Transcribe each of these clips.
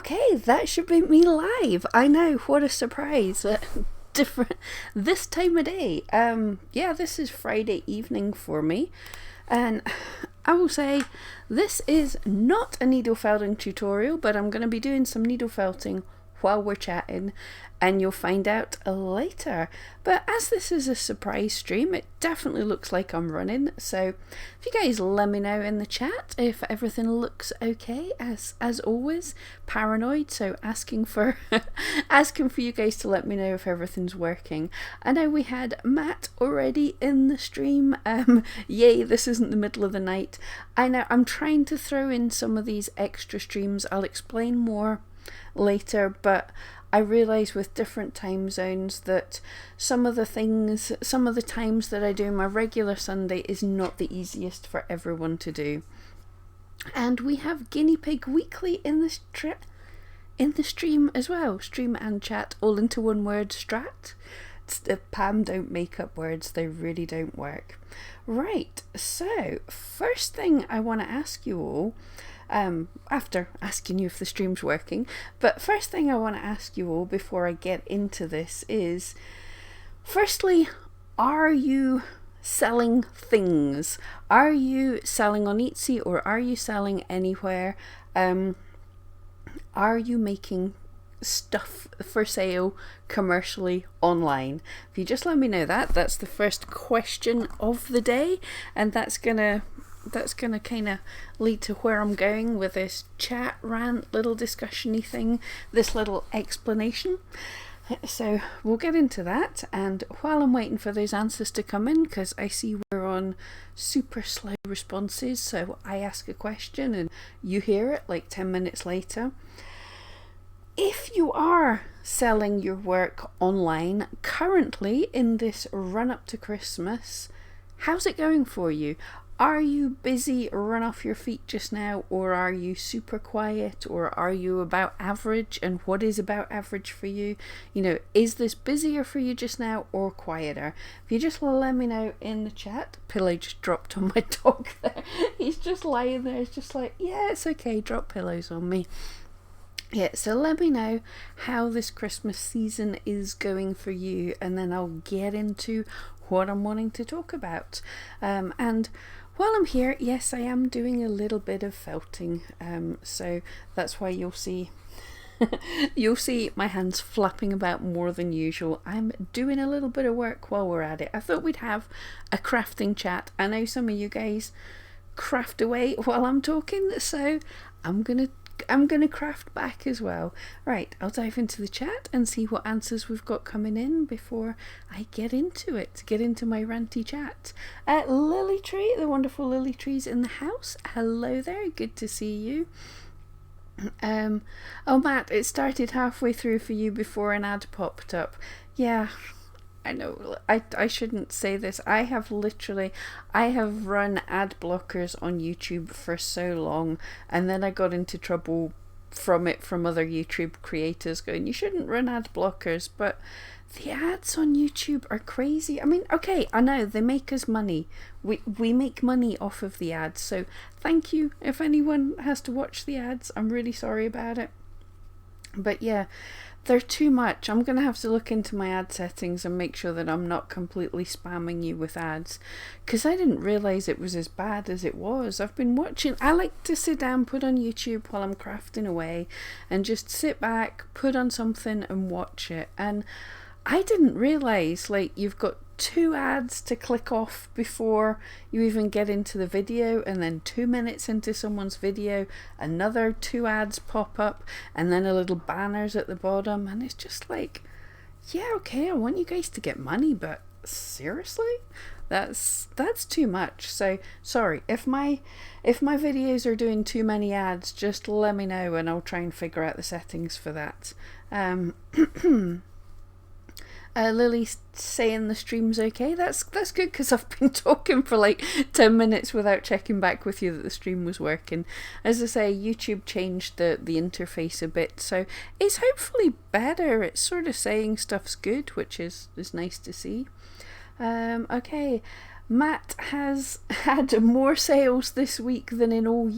Okay, that should be me live. I know, what a surprise. Different this time of day. Yeah, this is Friday evening for me. And I will say, this is not a needle felting tutorial, but I'm going to be doing some needle felting while we're chatting, and you'll find out later. But as this is a surprise stream, it definitely looks like I'm running, so if you guys let me know in the chat if everything looks okay. As always, paranoid, so asking for asking for you guys to let me know if everything's working. I know we had Matt already in the stream. Yay, this isn't the middle of the night. I know I'm trying to throw in some of these extra streams. I'll explain more later, but I realise with different time zones that some of the times that I do my regular Sunday is not the easiest for everyone to do. And we have Guinea Pig Weekly in the stream as well. Stream and chat all into one word, strat. Pam don't make up words, they really don't work. Right, so first thing I want to ask you all, after asking you if the stream's working, but first thing I want to ask you all before I get into this is, firstly, are you selling things? Are you selling on Etsy or are you selling anywhere? Are you making stuff for sale commercially online? If you just let me know that's the first question of the day, and that's gonna kind of lead to where I'm going with this chat rant, little discussion-y thing, this little explanation. So we'll get into that, and while I'm waiting for those answers to come in, because I see we're on super slow responses, so I ask a question and you hear it like 10 minutes later. If you are selling your work online currently in this run up to Christmas, how's it going for you? Are you busy, run off your feet just now, or are you super quiet, or are you about average? And what is about average for you? You know, is this busier for you just now or quieter? If you just let me know in the chat. Pillow just dropped on my dog there. He's just lying there. It's just like, yeah, it's okay, drop pillows on me. Yeah, so let me know how this Christmas season is going for you, and then I'll get into what I'm wanting to talk about. And while I'm here, yes, I am doing a little bit of felting, so that's why you'll see my hands flapping about more than usual. I'm doing a little bit of work while we're at it. I thought we'd have a crafting chat. I know some of you guys craft away while I'm talking, so I'm gonna craft back as well. Right, I'll dive into the chat and see what answers we've got coming in before I get into my ranty chat. Lily Tree, the wonderful Lily Tree's in the house. Hello there, good to see you. Oh Matt, it started halfway through for you before an ad popped up. Yeah, I know, I shouldn't say this. I have run ad blockers on YouTube for so long, and then I got into trouble from other YouTube creators going, you shouldn't run ad blockers, but the ads on YouTube are crazy. I mean, okay, I know they make us money. We make money off of the ads, so thank you if anyone has to watch the ads. I'm really sorry about it. But yeah, they're too much. I'm going to have to look into my ad settings and make sure that I'm not completely spamming you with ads, because I didn't realise it was as bad as it was. I've been watching, I like to sit down, put on YouTube while I'm crafting away, and just sit back, put on something and watch it. And I didn't realise, like, you've got 2 ads to click off before you even get into the video, and then 2 minutes into someone's video another 2 ads pop up, and then a little banners at the bottom, and it's just like, yeah, okay, I want you guys to get money, but seriously, that's too much. So sorry if my videos are doing too many ads, just let me know and I'll try and figure out the settings for that. Lily's saying the stream's okay. That's good, because I've been talking for like 10 minutes without checking back with you that the stream was working. As I say, YouTube changed the interface a bit, so it's hopefully better. It's sort of saying stuff's good, which is nice to see. Okay. Matt has had more sales this week than in all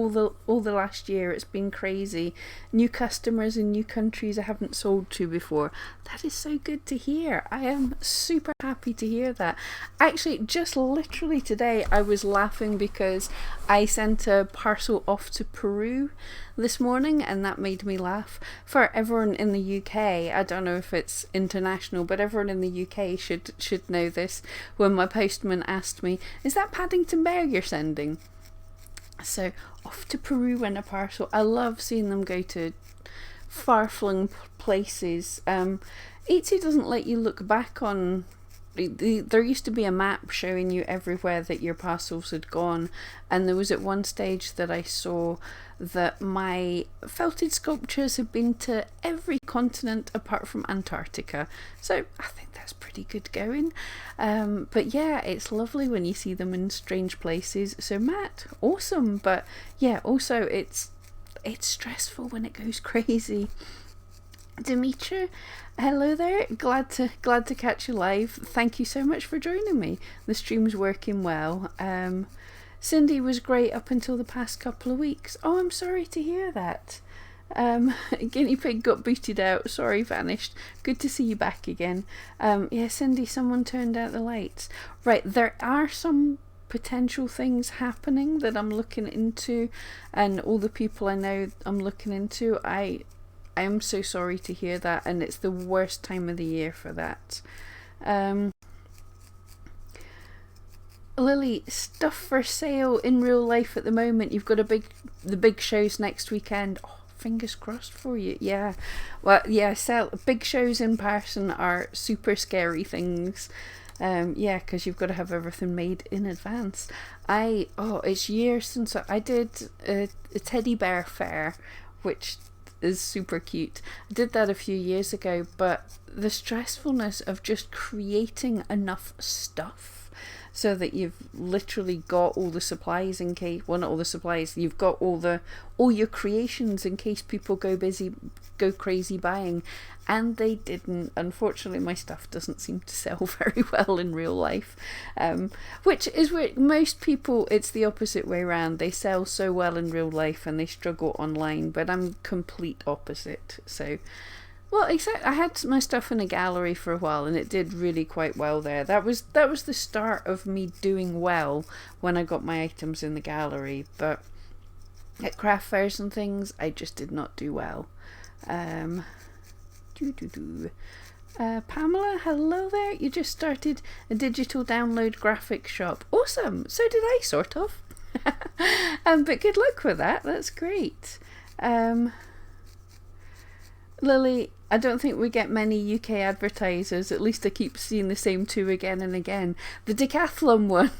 the last year. It's been crazy. New customers in new countries I haven't sold to before. That is so good to hear. I am super happy to hear that. Actually, just literally today I was laughing because I sent a parcel off to Peru this morning, and that made me laugh. For everyone in the UK, I don't know if it's international, but everyone in the UK should know this. When my postman asked me, "Is that Paddington Bear you're sending?" So off to Peru in a parcel. I love seeing them go to far-flung places. Etsy doesn't let you look back on. There used to be a map showing you everywhere that your parcels had gone, and there was at one stage that I saw that my felted sculptures had been to every continent apart from Antarctica. So I think that's pretty good going. But yeah, it's lovely when you see them in strange places. So Matt, awesome. But yeah, also it's stressful when it goes crazy. Demetra, hello there. Glad to catch you live. Thank you so much for joining me. The stream's working well. Cindy was great up until the past couple of weeks. Oh, I'm sorry to hear that. Guinea pig got booted out. Sorry, vanished. Good to see you back again. Yeah, Cindy, someone turned out the lights. Right, there are some potential things happening that I'm looking into, and all the people I know I'm looking into. I'm so sorry to hear that, and it's the worst time of the year for that. Lily, stuff for sale in real life at the moment. You've got the big shows next weekend. Oh, fingers crossed for you. Yeah, well, yeah. Big shows in person are super scary things. Yeah, because you've got to have everything made in advance. It's years since I did a teddy bear fair, which is super cute. I did that a few years ago, but the stressfulness of just creating enough stuff so that you've literally got all the supplies in case, well, not all the supplies, you've got all your creations in case people go crazy buying, and they didn't. Unfortunately, my stuff doesn't seem to sell very well in real life, which is where most people, it's the opposite way around. They sell so well in real life and they struggle online, but I'm complete opposite. So, well, except I had my stuff in a gallery for a while, and it did really quite well there. That was the start of me doing well when I got my items in the gallery. But at craft fairs and things, I just did not do well. Pamela, hello there. You just started a digital download graphic shop. Awesome. So did I, sort of. But good luck with that. That's great. Lily, I don't think we get many UK advertisers. At least I keep seeing the same two again and again. The Decathlon one.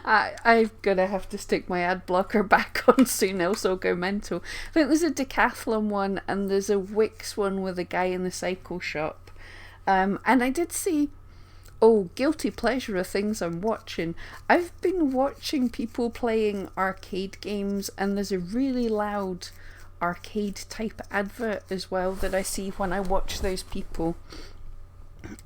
I'm gonna have to stick my ad blocker back on soon, else I'll go mental. I think there's a Decathlon one and there's a Wix one with a guy in the cycle shop. And I did see, guilty pleasure of things I'm watching. I've been watching people playing arcade games, and there's a really loud arcade type advert as well that I see when I watch those people.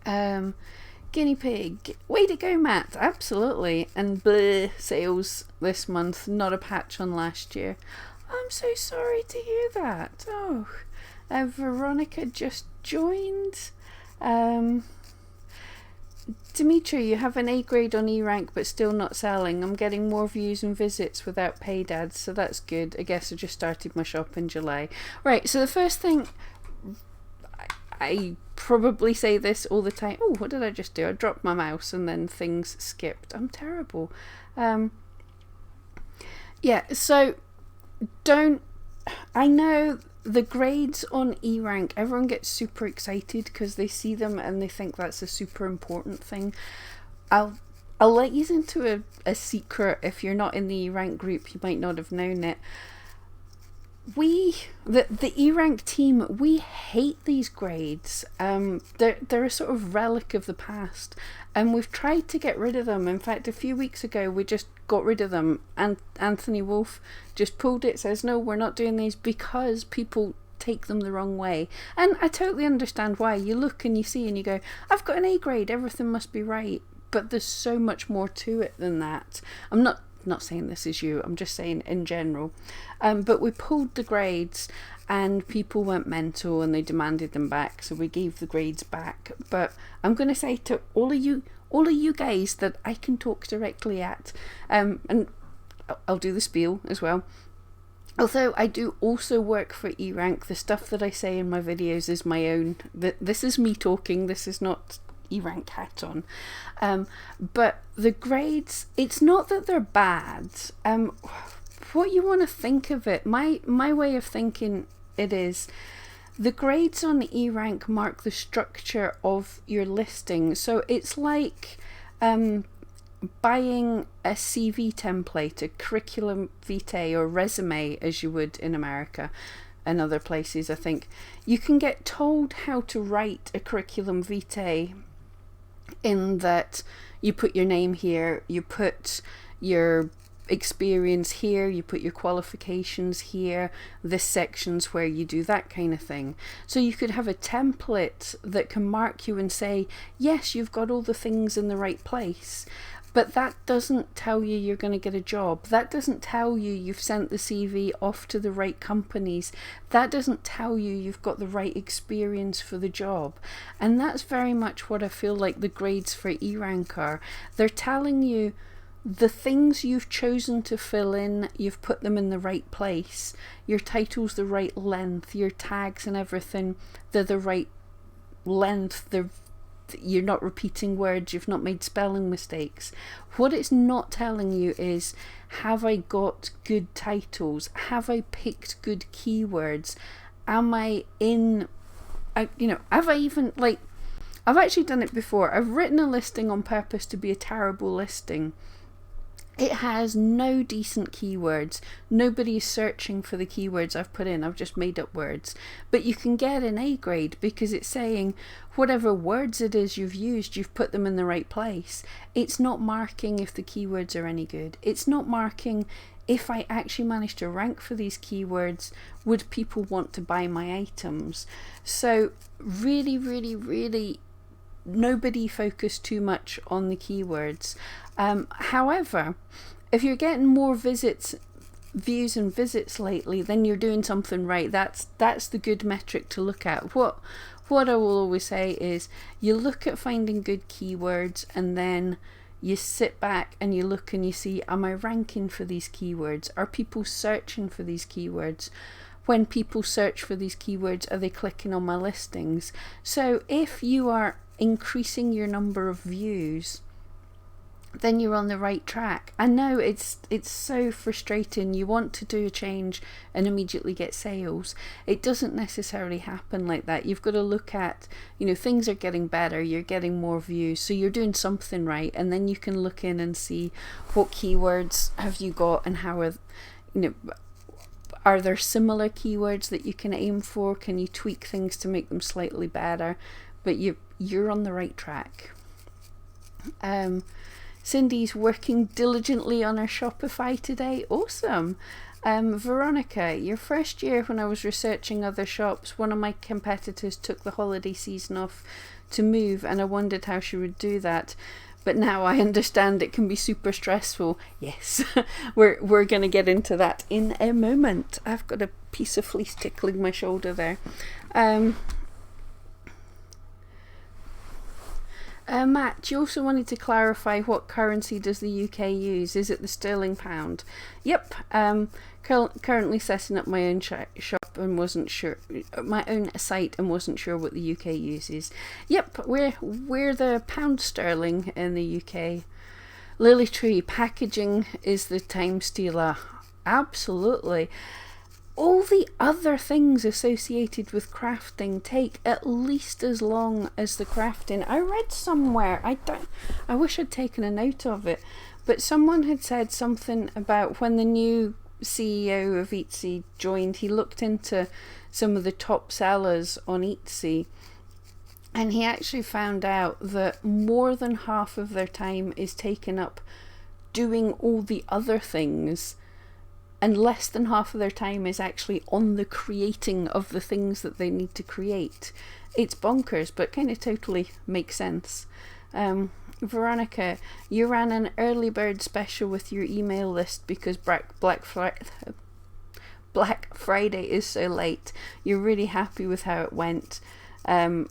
Guinea pig, way to go, Matt. Absolutely. And bleh, sales this month, not a patch on last year. I'm so sorry to hear that. Veronica just joined. Dimitri, you have an A grade on eRank but still not selling. I'm getting more views and visits without paid ads, so that's good. I guess I just started my shop in July. Right, so the first thing, I probably say this all the time. Oh, what did I just do? I dropped my mouse and then things skipped. I'm terrible. Yeah, so I know the grades on eRank, everyone gets super excited because they see them and they think that's a super important thing. I'll let you into a secret. If you're not in the eRank group, you might not have known it. The eRank team, we hate these grades. They're a sort of relic of the past, and we've tried to get rid of them. In fact, a few weeks ago we just got rid of them, and Anthony Wolf just pulled it, says no, we're not doing these because people take them the wrong way. And I totally understand why. You look and you see and you go, I've got an A grade, everything must be right. but there's so much more to it than that. I'm not saying this is you, I'm just saying in general. But we pulled the grades and people went mental and they demanded them back, so we gave the grades back. But I'm going to say to all of you guys that I can talk directly at, and I'll do the spiel as well. Although I do also work for eRank, the stuff that I say in my videos is my own. This is me talking, this is not eRank hat on. But the grades, it's not that they're bad. What you want to think of it, my way of thinking it is, the grades on eRank mark the structure of your listing. So it's like buying a CV template, a curriculum vitae or resume, as you would in America and other places. I think you can get told how to write a curriculum vitae, in that you put your name here, you put your experience here, you put your qualifications here, this section's where you do that kind of thing. So you could have a template that can mark you and say, yes, you've got all the things in the right place. But that doesn't tell you you're going to get a job. That doesn't tell you you've sent the CV off to the right companies. That doesn't tell you you've got the right experience for the job. And that's very much what I feel like the grades for eRank are. They're telling you the things you've chosen to fill in, you've put them in the right place. Your title's the right length, your tags and everything, they're the right length, you're not repeating words, you've not made spelling mistakes. What it's not telling you is, have I got good titles? Have I picked good keywords? Am I in, have I even, I've actually done it before. I've written a listing on purpose to be a terrible listing. It has no decent keywords. Nobody is searching for the keywords I've put in. I've just made up words. But you can get an A grade because it's saying whatever words it is you've used, you've put them in the right place. It's not marking if the keywords are any good. It's not marking if I actually manage to rank for these keywords, would people want to buy my items? So really, really, really, nobody focused too much on the keywords. However, if you're getting more views and visits lately, then you're doing something right. That's the good metric to look at. What I will always say is, you look at finding good keywords and then you sit back and you look and you see, am I ranking for these keywords? Are people searching for these keywords? When people search for these keywords, are they clicking on my listings? So if you are increasing your number of views, then you're on the right track. I know it's so frustrating. You want to do a change and immediately get sales. It doesn't necessarily happen like that. You've got to look at, things are getting better, you're getting more views, so you're doing something right, and then you can look in and see what keywords have you got and how are there similar keywords that you can aim for? Can you tweak things to make them slightly better? But you're on the right track. Cindy's working diligently on her Shopify today. Awesome. Veronica, your first year when I was researching other shops, one of my competitors took the holiday season off to move, and I wondered how she would do that. But now I understand it can be super stressful. Yes, we're going to get into that in a moment. I've got a piece of fleece tickling my shoulder there. Matt, you also wanted to clarify, what currency does the UK use? Is it the sterling pound? Yep. Currently setting up my own shop and wasn't sure, my own site, and wasn't sure what the UK uses. Yep, we're the pound sterling in the UK. Lily Tree, packaging is the time stealer. Absolutely. All the other things associated with crafting take at least as long as the crafting. I read somewhere, I wish I'd taken a note of it, but someone had said something about when the new CEO of Etsy joined, he looked into some of the top sellers on Etsy, and he actually found out that more than half of their time is taken up doing all the other things, and less than half of their time is actually on the creating of the things that they need to create. It's bonkers, but kind of totally makes sense. Veronica, you ran an early bird special with your email list because Black Friday is so late. You're really happy with how it went, and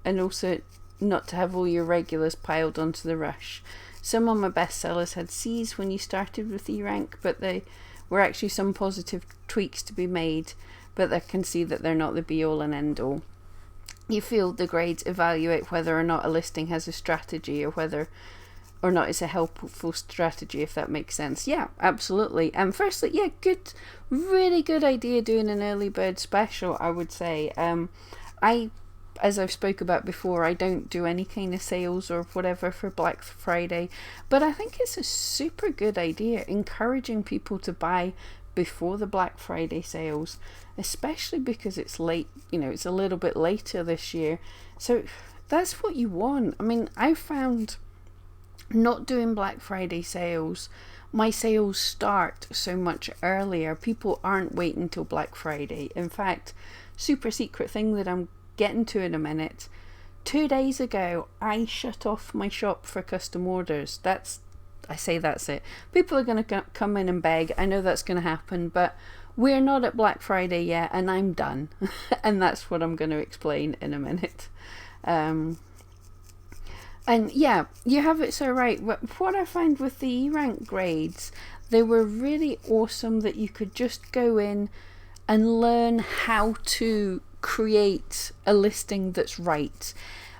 also not to have all your regulars piled onto the rush. Some of my best sellers had C's when you started with eRank, but they were actually some positive tweaks to be made, but I can see that they're not the be-all and end-all. You feel the grades evaluate whether or not a listing has a strategy or whether or not it's a helpful strategy, if that makes sense. Yeah, absolutely. And firstly, yeah, good, really good idea doing an early bird special, I would say. As I've spoke about before, I don't do any kind of sales or whatever for Black Friday, but I think it's a super good idea encouraging people to buy before the Black Friday sales, especially because it's late, it's a little bit later this year. So that's what you want. I mean, I found not doing Black Friday sales, my sales start so much earlier. People aren't waiting till Black Friday. In fact, super secret thing that I'm getting to in a minute, 2 days ago I shut off my shop for custom orders. That's it. People are going to come in and beg. I know that's going to happen, but we're not at Black Friday yet, and I'm done. And that's what I'm going to explain in a minute. And yeah, you have it so right. What I find with the eRank grades, they were really awesome that you could just go in and learn how to create a listing that's right.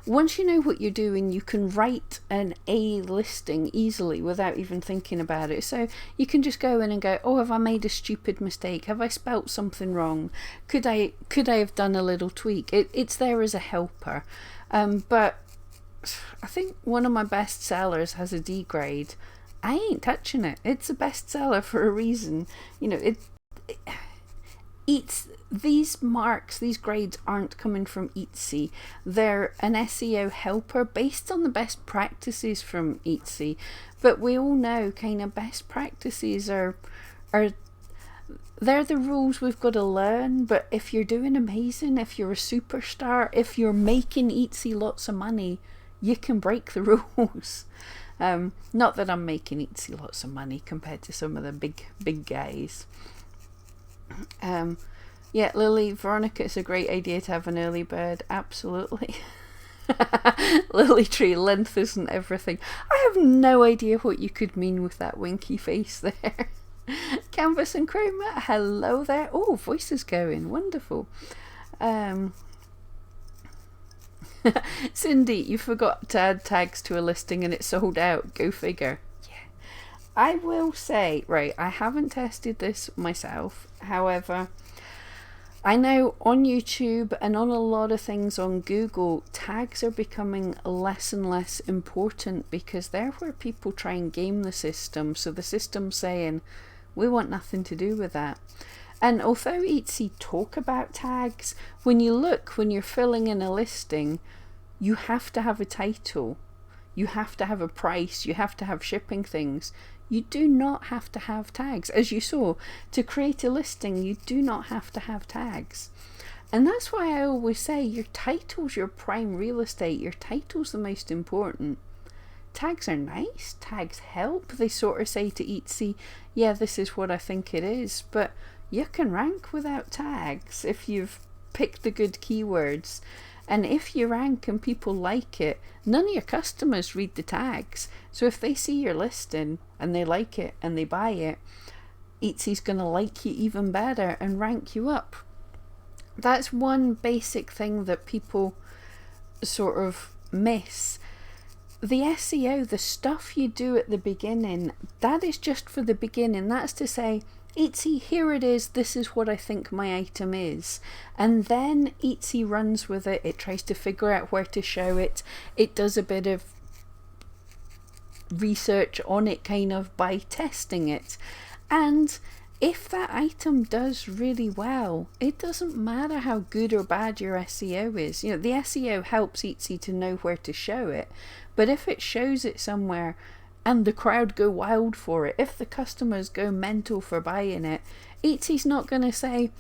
Once you know what you're doing, you can write an A listing easily without even thinking about it. So you can just go in and go, oh, have I made a stupid mistake? Have I spelt something wrong? Could I have done a little tweak? It's there as a helper. But I think one of my best sellers has a D grade. I ain't touching it. It's a bestseller for a reason. These marks, these grades aren't coming from Etsy. They're an SEO helper based on the best practices from Etsy. But we all know kind of best practices are they're the rules we've got to learn. But if you're doing amazing, if you're a superstar, if you're making Etsy lots of money, you can break the rules. Not that I'm making Etsy lots of money compared to some of the big guys. Yeah, Lily, Veronica, it's a great idea to have an early bird. Absolutely. Lily Tree, length isn't everything. I have no idea what you could mean with that winky face there. Canvas and Chroma, hello there. Oh, voice is going. Wonderful. Cindy, you forgot to add tags to a listing and it sold out. Go figure. Yeah. I will say, right, I haven't tested this myself. However, I know on YouTube and on a lot of things on Google, tags are becoming less and less important because they're where people try and game the system. So the system's saying, we want nothing to do with that. And although Etsy talk about tags, when you're filling in a listing, you have to have a title, you have to have a price, you have to have shipping things. You do not have to have tags. As you saw, to create a listing, you do not have to have tags. And that's why I always say your title's your prime real estate. Your title's the most important. Tags are nice. Tags help. They sort of say to Etsy, yeah, this is what I think it is. But you can rank without tags if you've picked the good keywords. And if you rank and people like it, none of your customers read the tags. So if they see your listing and they like it and they buy it, Etsy's going to like you even better and rank you up. That's one basic thing that people sort of miss. The SEO, the stuff you do at the beginning, that is just for the beginning. That's to say, Etsy, here it is, this is what I think my item is. And then Etsy runs with it, it tries to figure out where to show it, it does a bit of research on it kind of by testing it. And if that item does really well, it doesn't matter how good or bad your SEO is. The SEO helps Etsy to know where to show it, but if it shows it somewhere and the crowd go wild for it, if the customers go mental for buying it, Etsy's not going to say,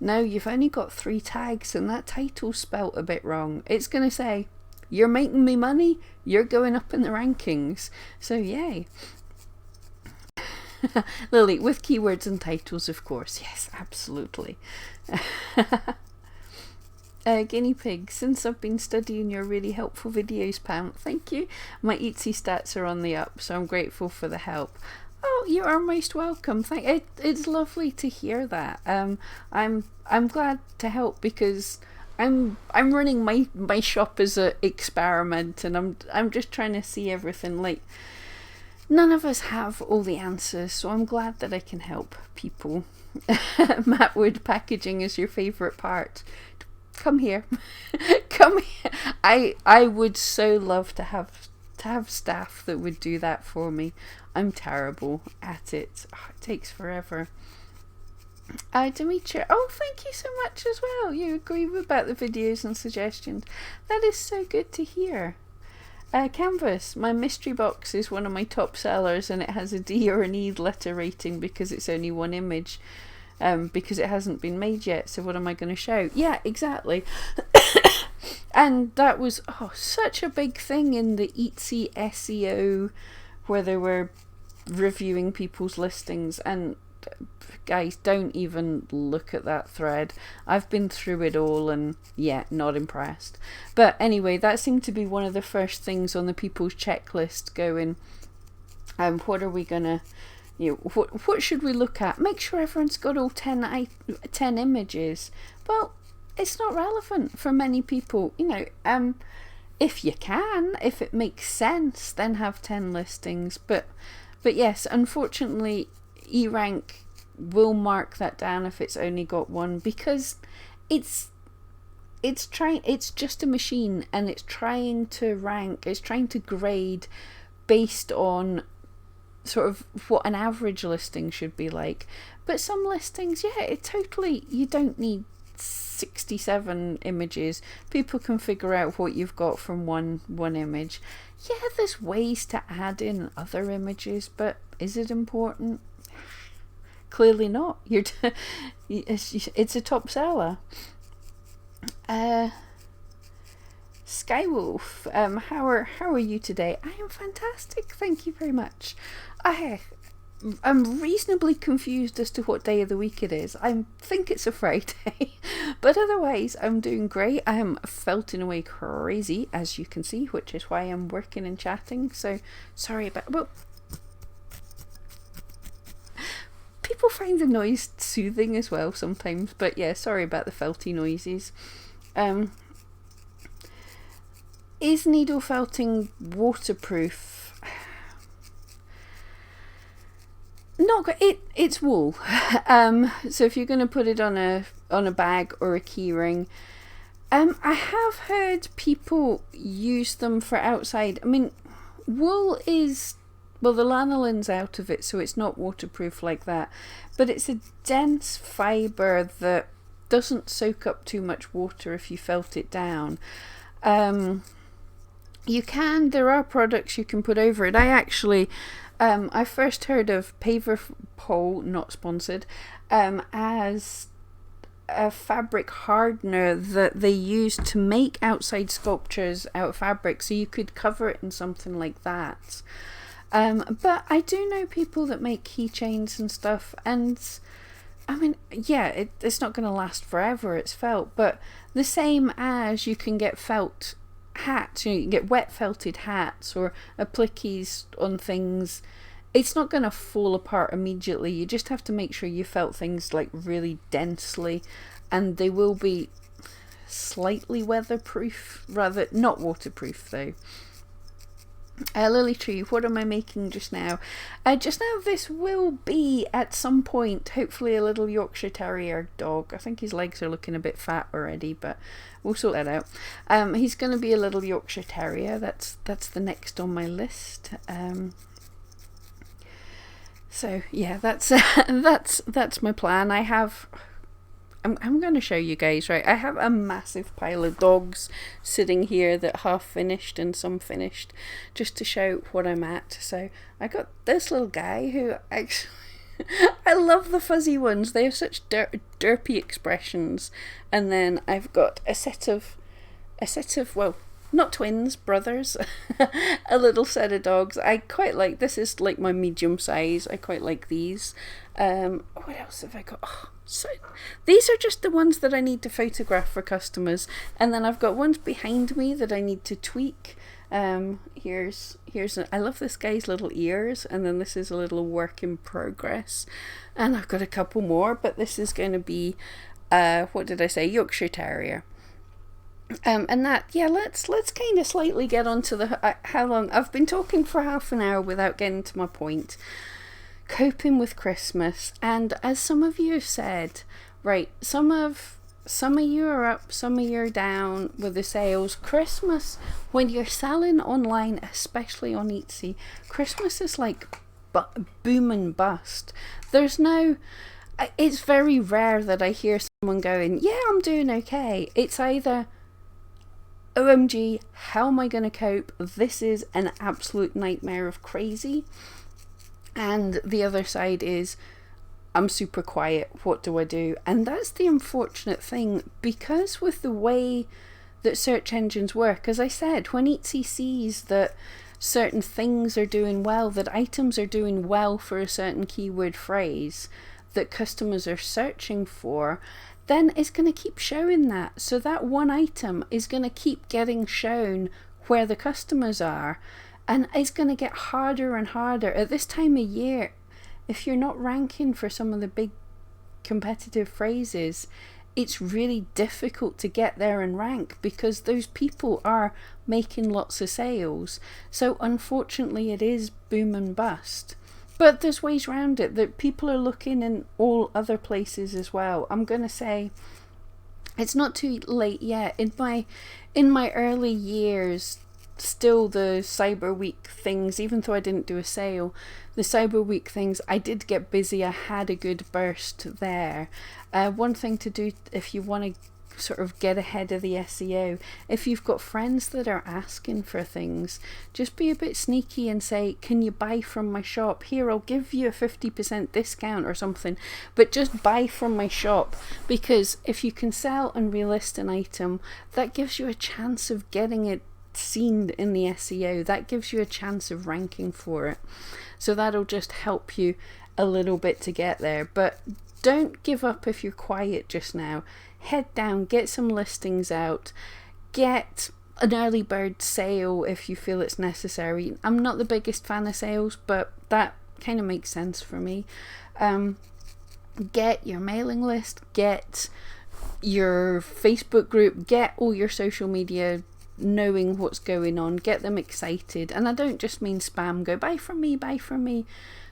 no, you've only got 3 tags and that title's spelt a bit wrong. It's going to say, you're making me money, you're going up in the rankings. So yay. Lily, with keywords and titles, of course. Yes, absolutely. Guinea pig, since I've been studying your really helpful videos, Pam, thank you. My Etsy stats are on the up, so I'm grateful for the help. Oh, you are most welcome. It's lovely to hear that. I'm glad to help, because I'm running my shop as a experiment, and I'm just trying to see everything. Like, none of us have all the answers, so I'm glad that I can help people. Matt Wood, packaging is your favourite part. Come here. Come here. I would so love to have staff that would do that for me. I'm terrible at it. Oh, it takes forever. Demetria, oh, thank you so much as well. You agree about the videos and suggestions. That is so good to hear. Canvas, my mystery box is one of my top sellers, and it has a D or an E letter rating because it's only one image, because it hasn't been made yet. So what am I going to show? Yeah, exactly. And that was such a big thing in the Etsy SEO, where they were reviewing people's listings. And guys, don't even look at that thread. I've been through it all, and yeah, not impressed. But anyway, that seemed to be one of the first things on the people's checklist going, what are we gonna, what should we look at? Make sure everyone's got all 10 images. Well, it's not relevant for many people. If you can, if it makes sense, then have 10 listings. But yes, unfortunately, eRank will mark that down if it's only got one, because it's just a machine, and it's trying to rank, it's trying to grade based on sort of what an average listing should be like. But some listings, you don't need 67 images. People can figure out what you've got from one image. Yeah, there's ways to add in other images, but is it important? Clearly not. It's a top seller. Skywolf, how are you today? I am fantastic, thank you very much. I'm reasonably confused as to what day of the week it is. I think it's a Friday, but otherwise I'm doing great. I am felting away crazy, as you can see, which is why I'm working and chatting. So sorry about. Well, people find the noise soothing as well sometimes, but yeah, sorry about the felty noises. Is needle felting waterproof? It's wool. So if you're going to put it on a bag or a keyring, I have heard people use them for outside. I mean, wool is, well, the lanolin's out of it, so it's not waterproof like that, but it's a dense fibre that doesn't soak up too much water if you felt it down. There are products you can put over it. I first heard of Paver Pole, not sponsored, as a fabric hardener that they use to make outside sculptures out of fabric, so you could cover it in something like that. But I do know people that make keychains and stuff, and I mean, yeah, it's not going to last forever, it's felt, but the same as you can get felt hats, you can get wet felted hats or appliques on things. It's not going to fall apart immediately. You just have to make sure you felt things like really densely, and they will be slightly weatherproof, rather not waterproof though. Lily Tree, what am I making just now? This will be at some point hopefully a little Yorkshire Terrier dog. I think his legs are looking a bit fat already, but we'll sort that out. He's going to be a little Yorkshire Terrier. That's the next on my list. So yeah, that's my plan. I'm going to show you guys, right? I have a massive pile of dogs sitting here that half finished and some finished, just to show what I'm at. So I got this little guy who actually I love the fuzzy ones. They have such derpy expressions. And then I've got a set of well, not twins, brothers, a little set of dogs. I quite like, this is like my medium size. I quite like these. What else have I got? Oh, so these are just the ones that I need to photograph for customers, and then I've got ones behind me that I need to tweak. Here's I love this guy's little ears, and then this is a little work in progress, and I've got a couple more, but this is going to be what did I say, Yorkshire Terrier. And that, yeah, let's kind of slightly get onto the how long I've been talking for half an hour without getting to my point. Coping with Christmas, and as some of you have said, right, some of you are up, some of you are down with the sales. Christmas, when you're selling online, especially on Etsy, Christmas is like boom and bust. There's no, it's very rare that I hear someone going, yeah, I'm doing okay. It's either, OMG, how am I going to cope? This is an absolute nightmare of crazy. And the other side is, I'm super quiet, what do I do? And that's the unfortunate thing, because with the way that search engines work, as I said, when Etsy sees that certain things are doing well, that items are doing well for a certain keyword phrase that customers are searching for, then it's going to keep showing that. So that one item is going to keep getting shown where the customers are, and it's going to get harder and harder. At this time of year, if you're not ranking for some of the big competitive phrases, it's really difficult to get there and rank, because those people are making lots of sales. So unfortunately it is boom and bust. But there's ways around it, that people are looking in all other places as well. I'm going to say it's not too late yet. In my early years, still the Cyber Week things, even though I didn't do a sale, the Cyber Week things, I did get busy. I had a good burst there. One thing to do if you want to sort of get ahead of the SEO, if you've got friends that are asking for things, just be a bit sneaky and say, can you buy from my shop? Here, I'll give you a 50% discount or something, but just buy from my shop. Because if you can sell and relist an item, that gives you a chance of getting it seen in the SEO. That gives you a chance of ranking for it. So that'll just help you a little bit to get there. But don't give up if you're quiet just now. Head down, get some listings out, get an early bird sale if you feel it's necessary. I'm not the biggest fan of sales, but that kind of makes sense for me. Get your mailing list, get your Facebook group, get all your social media knowing what's going on, get them excited. And I don't just mean spam, go buy from me, buy from me.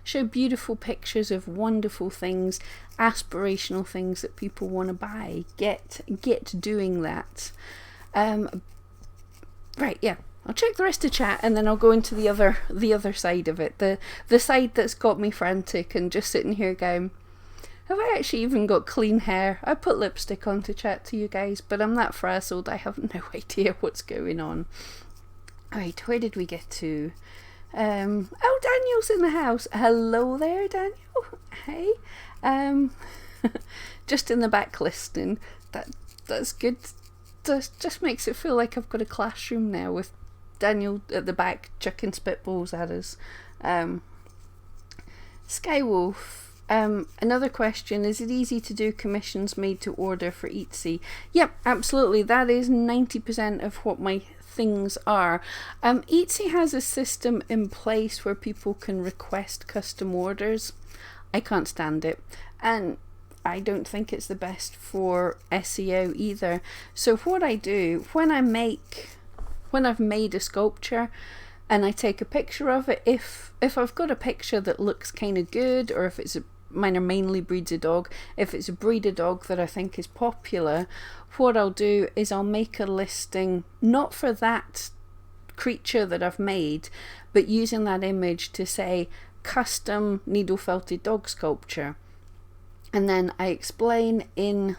Show beautiful pictures of wonderful things, aspirational things that people want to buy. Get doing that. Right, yeah. I'll check the rest of chat, and then I'll go into the other side of it. The side that's got me frantic and just sitting here going, have I actually even got clean hair? I put lipstick on to chat to you guys, but I'm that frazzled, I have no idea what's going on. Right, where did we get to? Oh, Daniel's in the house. Hello there, Daniel. Hey. Just in the back listening. That's good. Just makes it feel like I've got a classroom now with Daniel at the back chucking spitballs at us. Skywolf. Another question, is it easy to do commissions made to order for Etsy? Yep, absolutely. That is 90% of what my things are. Etsy has a system in place where people can request custom orders. I can't stand it, and I don't think it's the best for SEO either. So what I do when I've made a sculpture and I take a picture of it, if I've got a picture that looks kind of good, or if mine are mainly breeds a dog, if it's a breed of dog that I think is popular, what I'll do is I'll make a listing not for that creature that I've made, but using that image to say custom needle felted dog sculpture. And then I explain in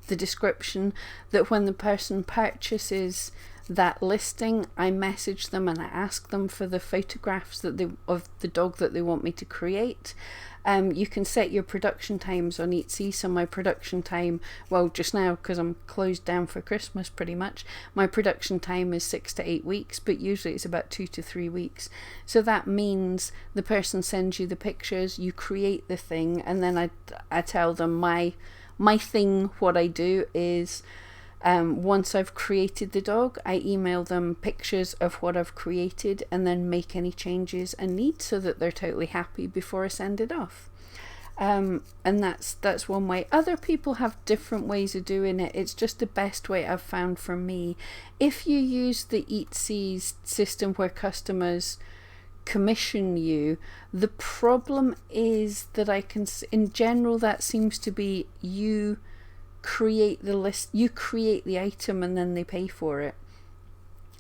the description that when the person purchases that listing, I message them and I ask them for the photographs of the dog that they want me to create. You can set your production times on Etsy. So my production time, well, just now because I'm closed down for Christmas pretty much, my production time is 6 to 8 weeks, but usually it's about 2 to 3 weeks. So that means the person sends you the pictures, you create the thing, and then I tell them my thing, what I do is, once I've created the dog, I email them pictures of what I've created and then make any changes I need so that they're totally happy before I send it off. And that's one way. Other people have different ways of doing it. It's just the best way I've found for me. If you use the Etsy's system where customers commission you, the problem is that in general, that seems to be you create the list, you create the item, and then they pay for it.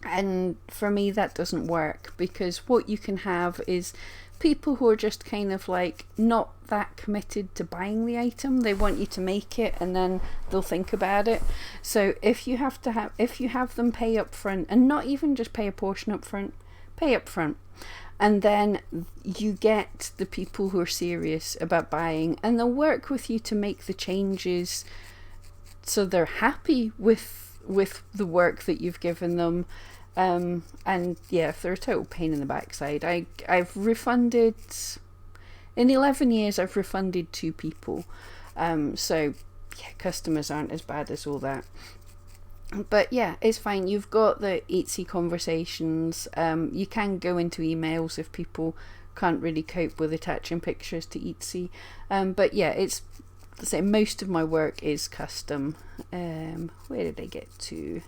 And for me, that doesn't work, because what you can have is people who are just kind of like not that committed to buying the item. They want you to make it and then they'll think about it. So if you have them pay up front, and not even just pay a portion up front, pay up front, and then you get the people who are serious about buying, and they'll work with you to make the changes so they're happy with the work that you've given them. And yeah, if they're a total pain in the backside, I've refunded, in 11 years I've refunded 2 people. So yeah, customers aren't as bad as all that. But yeah, it's fine. You've got the Etsy conversations. You can go into emails if people can't really cope with attaching pictures to Etsy. But yeah, it's, say, most of my work is custom. Where did I get to?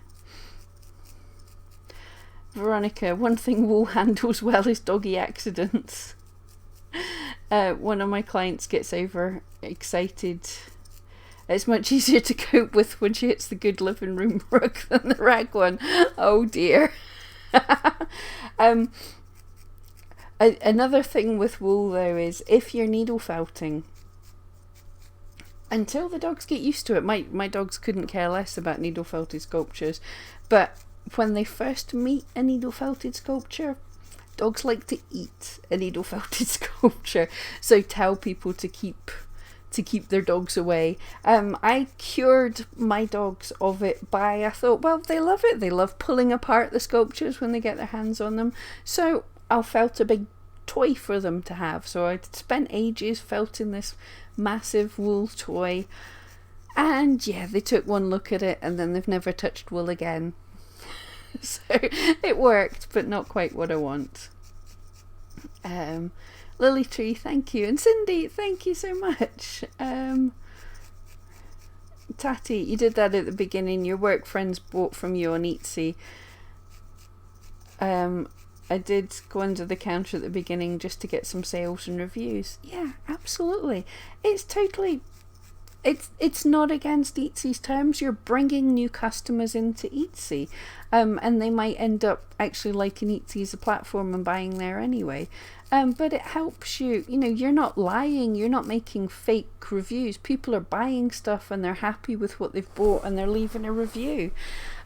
Veronica, one thing Wool handles well is doggy accidents. One of my clients gets over excited. It's much easier to cope with when she hits the good living room rug than the rag one. Oh dear. Another thing with wool though is if you're needle felting, until the dogs get used to it, my dogs couldn't care less about needle felted sculptures, but when they first meet a needle felted sculpture, dogs like to eat a needle felted sculpture. So tell people to keep their dogs away. I cured my dogs of it by, I thought, well, they love it. They love pulling apart the sculptures when they get their hands on them. So I felt a big toy for them to have. So I spent ages felting this massive wool toy. And yeah, they took one look at it and then they've never touched wool again. So it worked, but not quite what I want. Lily Tree, thank you. And Cindy, thank you so much. Tati, you did that at the beginning. Your work friends bought from you on Etsy. I did go under the counter at the beginning just to get some sales and reviews. Yeah, absolutely. It's not against Etsy's terms. You're bringing new customers into Etsy, and they might end up actually liking Etsy as a platform and buying there anyway. But it helps you. You know, you're not lying. You're not making fake reviews. People are buying stuff and they're happy with what they've bought and they're leaving a review.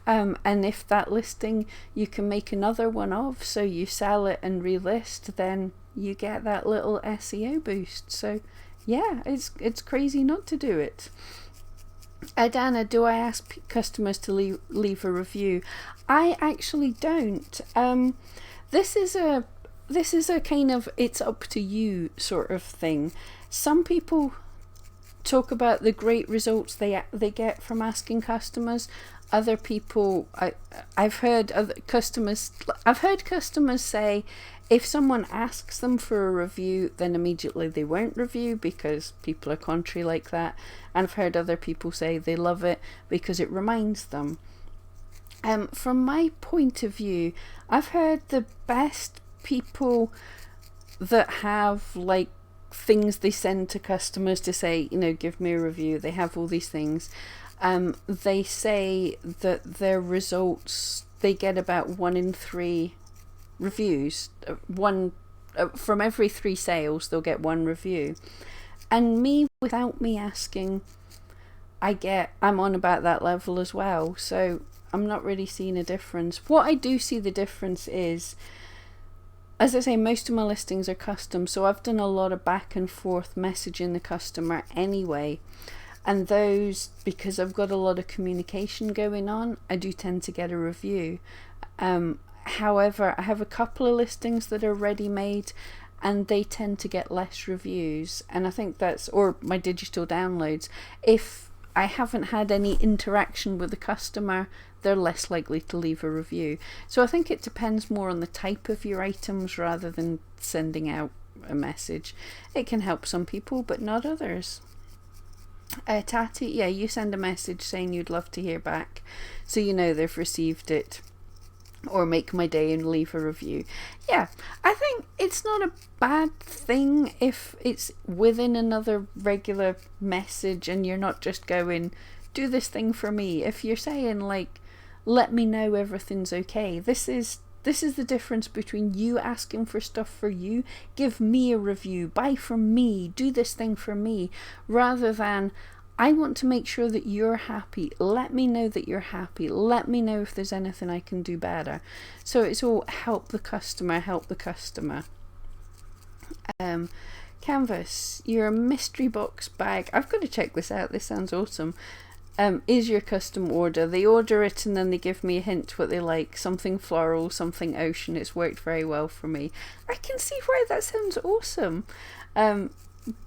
And if that listing you can make another one of, so you sell it and relist, then you get that little SEO boost. So yeah, it's crazy not to do it. Dana, do I ask customers to leave a review? I actually don't. This is a kind of it's up to you sort of thing. Some people talk about the great results they get from asking customers. Other people, I've heard customers say if someone asks them for a review, then immediately they won't review because people are contrary like that. And I've heard other people say they love it because it reminds them. From my point of view, I've heard the best people that have like things they send to customers to say, you know, give me a review. They have all these things. They say that their results, they get about 1 in 3 reviews. From every 3 sales, they'll get 1 review. And me, without me asking, I'm on about that level as well. So I'm not really seeing a difference. What I do see the difference is as I say, most of my listings are custom, so I've done a lot of back and forth messaging the customer anyway. And those, because I've got a lot of communication going on, I do tend to get a review. However, I have a couple of listings that are ready-made and they tend to get less reviews. And I think that's, or my digital downloads, if I haven't had any interaction with the customer, they're less likely to leave a review. So I think it depends more on the type of your items rather than sending out a message. It can help some people, but not others. Tati, yeah, you send a message saying you'd love to hear back, so you know they've received it, or make my day and leave a review. Yeah, I think it's not a bad thing if it's within another regular message and you're not just going, do this thing for me. If you're saying like, let me know everything's okay, this is the difference between you asking for stuff for you, give me a review, buy from me, do this thing for me, rather than I want to make sure that you're happy. Let me know that you're happy. Let me know if there's anything I can do better. So it's all help the customer, help the customer. Canvas, your mystery box bag. I've got to check this out. This sounds awesome. Is your custom order. They order it and then they give me a hint what they like. Something floral, something ocean. It's worked very well for me. I can see why that sounds awesome.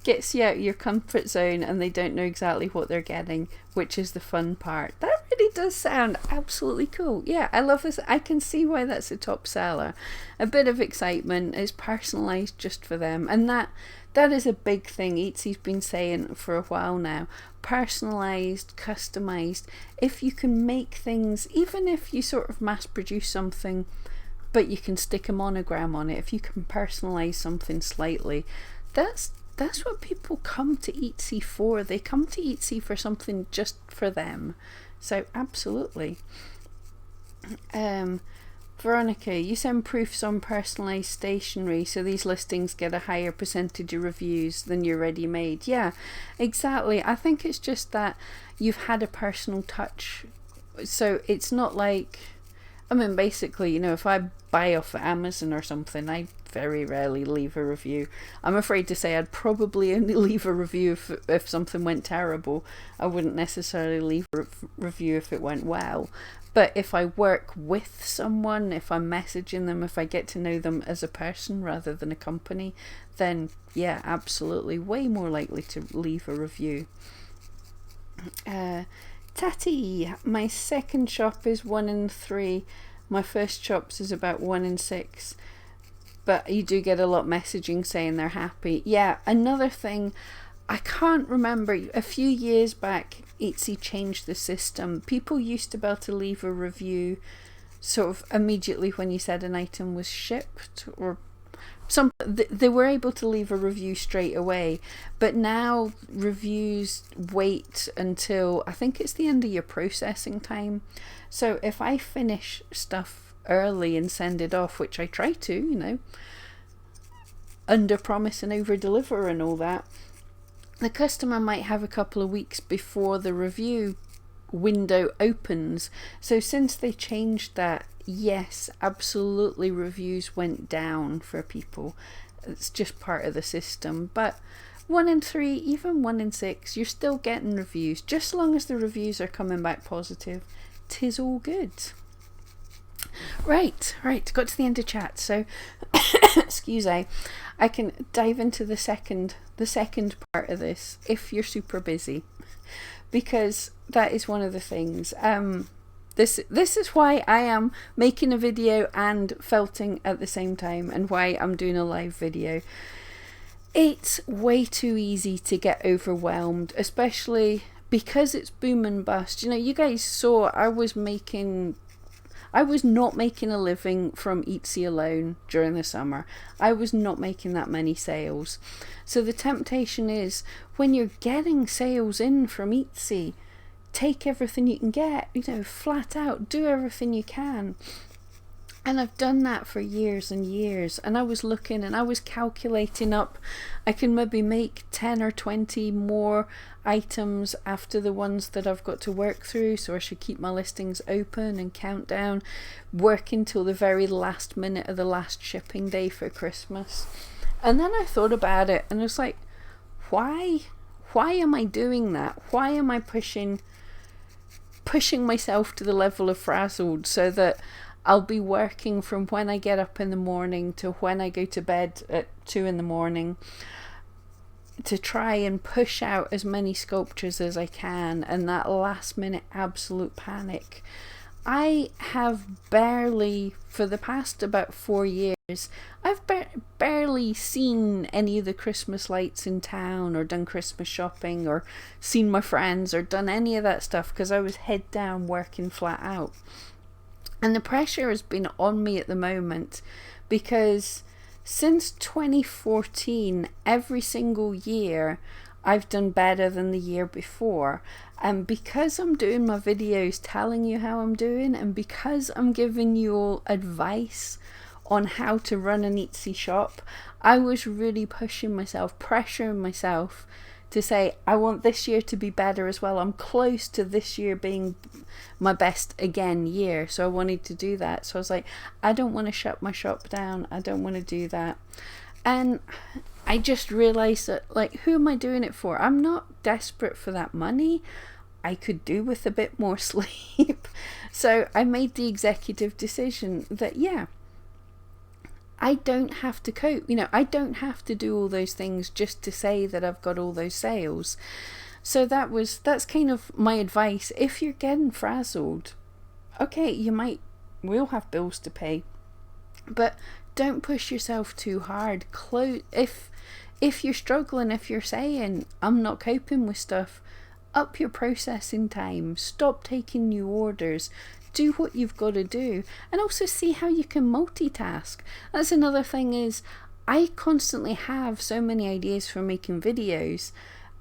Gets you out of your comfort zone and they don't know exactly what they're getting, which is the fun part. That really does sound absolutely cool. Yeah, I love this. I can see why that's a top seller. A bit of excitement. It's personalised just for them, and that is a big thing Etsy's been saying for a while now. Personalised, customised. If you can make things, even if you sort of mass produce something but you can stick a monogram on it, if you can personalise something slightly, that's what people come to Etsy for. They come to Etsy for something just for them. So absolutely. Veronica, you send proofs on personalised stationery, so these listings get a higher percentage of reviews than your ready-made. Yeah, exactly. I think it's just that you've had a personal touch. So it's not like, I mean, basically, you know, if I buy off Amazon or something, I very rarely leave a review. I'm afraid to say I'd probably only leave a review if something went terrible. I wouldn't necessarily leave a review if it went well. But if I work with someone, if I'm messaging them, if I get to know them as a person rather than a company, then yeah, absolutely, way more likely to leave a review. Tati, my second shop is 1 in 3. My first shops is about 1 in 6. But you do get a lot messaging saying they're happy. Yeah, another thing, I can't remember, a few years back, Etsy changed the system. People used to be able to leave a review sort of immediately when you said an item was shipped, or they were able to leave a review straight away, but now reviews wait until I think it's the end of your processing time. So if I finish stuff early and send it off, which I try to, you know, under promise and over deliver and all that, the customer might have a couple of weeks before the review window opens. So since they changed that, yes, absolutely, reviews went down for people. It's just part of the system. But 1 in 3, even 1 in 6, you're still getting reviews. Just as long as the reviews are coming back positive, 'tis all good. Right, got to the end of chat, so excuse me, I can dive into the second part of this if you're super busy, because that is one of the things. This is why I am making a video and felting at the same time, and why I'm doing a live video. It's way too easy to get overwhelmed, especially because it's boom and bust. You know, you guys saw I was not making a living from Etsy alone during the summer. I was not making that many sales. So the temptation is, when you're getting sales in from Etsy, take everything you can get, you know, flat out, do everything you can. And I've done that for years and years. And I was looking and I was calculating up, I can maybe make 10 or 20 more items after the ones that I've got to work through. So I should keep my listings open and count down, working till the very last minute of the last shipping day for Christmas. And then I thought about it and I was like, why am I doing that? Why am I pushing myself to the level of frazzled so that I'll be working from when I get up in the morning to when I go to bed at 2 in the morning to try and push out as many sculptures as I can, and that last minute absolute panic. I have barely, for the past about 4 years, I've barely seen any of the Christmas lights in town or done Christmas shopping or seen my friends or done any of that stuff because I was head down working flat out. And the pressure has been on me at the moment because since 2014, every single year I've done better than the year before. And because I'm doing my videos telling you how I'm doing, and because I'm giving you all advice on how to run an Etsy shop, I was really pushing myself, pressuring myself to say, I want this year to be better as well. I'm close to this year being my best again year. So I wanted to do that. So I was like, I don't want to shut my shop down. I don't want to do that. And I just realized that, like, who am I doing it for? I'm not desperate for that money. I could do with a bit more sleep. So I made the executive decision that, yeah, I don't have to cope. I don't have to do all those things just to say that I've got all those sales. So that's kind of my advice. If you're getting frazzled, okay, we'll have bills to pay, but don't push yourself too hard. If you're struggling, if you're saying, I'm not coping with stuff, up your processing time, stop taking new orders, do what you've got to do, and also see how you can multitask. That's another thing, is I constantly have so many ideas for making videos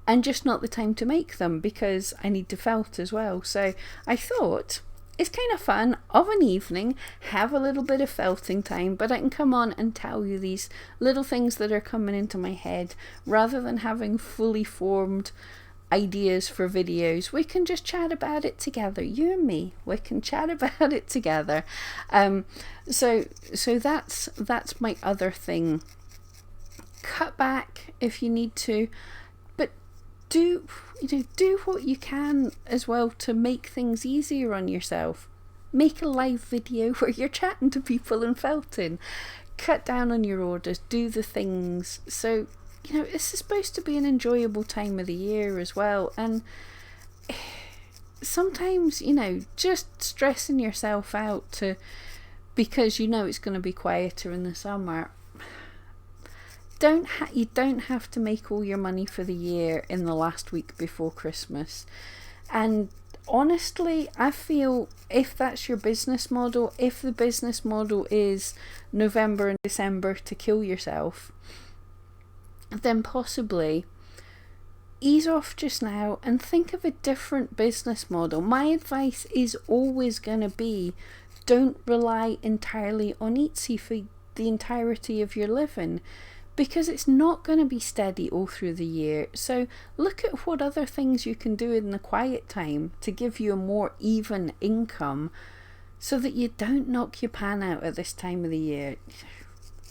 and just not the time to make them because I need to felt as well. So I thought it's kind of fun of an evening, have a little bit of felting time, but I can come on and tell you these little things that are coming into my head rather than having fully formed ideas for videos. We can just chat about it together, you and me. We can chat about it together. So that's my other thing. Cut back if you need to, but do what you can as well to make things easier on yourself. Make a live video where you're chatting to people and felting. Cut down on your orders. Do the things. So this is supposed to be an enjoyable time of the year as well, and sometimes just stressing yourself out because it's going to be quieter in the summer. You don't have to make all your money for the year in the last week before Christmas. And honestly, I feel if that's your business model, if the business model is November and December to kill yourself, then possibly ease off just now and think of a different business model. My advice is always going to be, don't rely entirely on Etsy for the entirety of your living, because it's not going to be steady all through the year. So look at what other things you can do in the quiet time to give you a more even income so that you don't knock your pan out at this time of the year.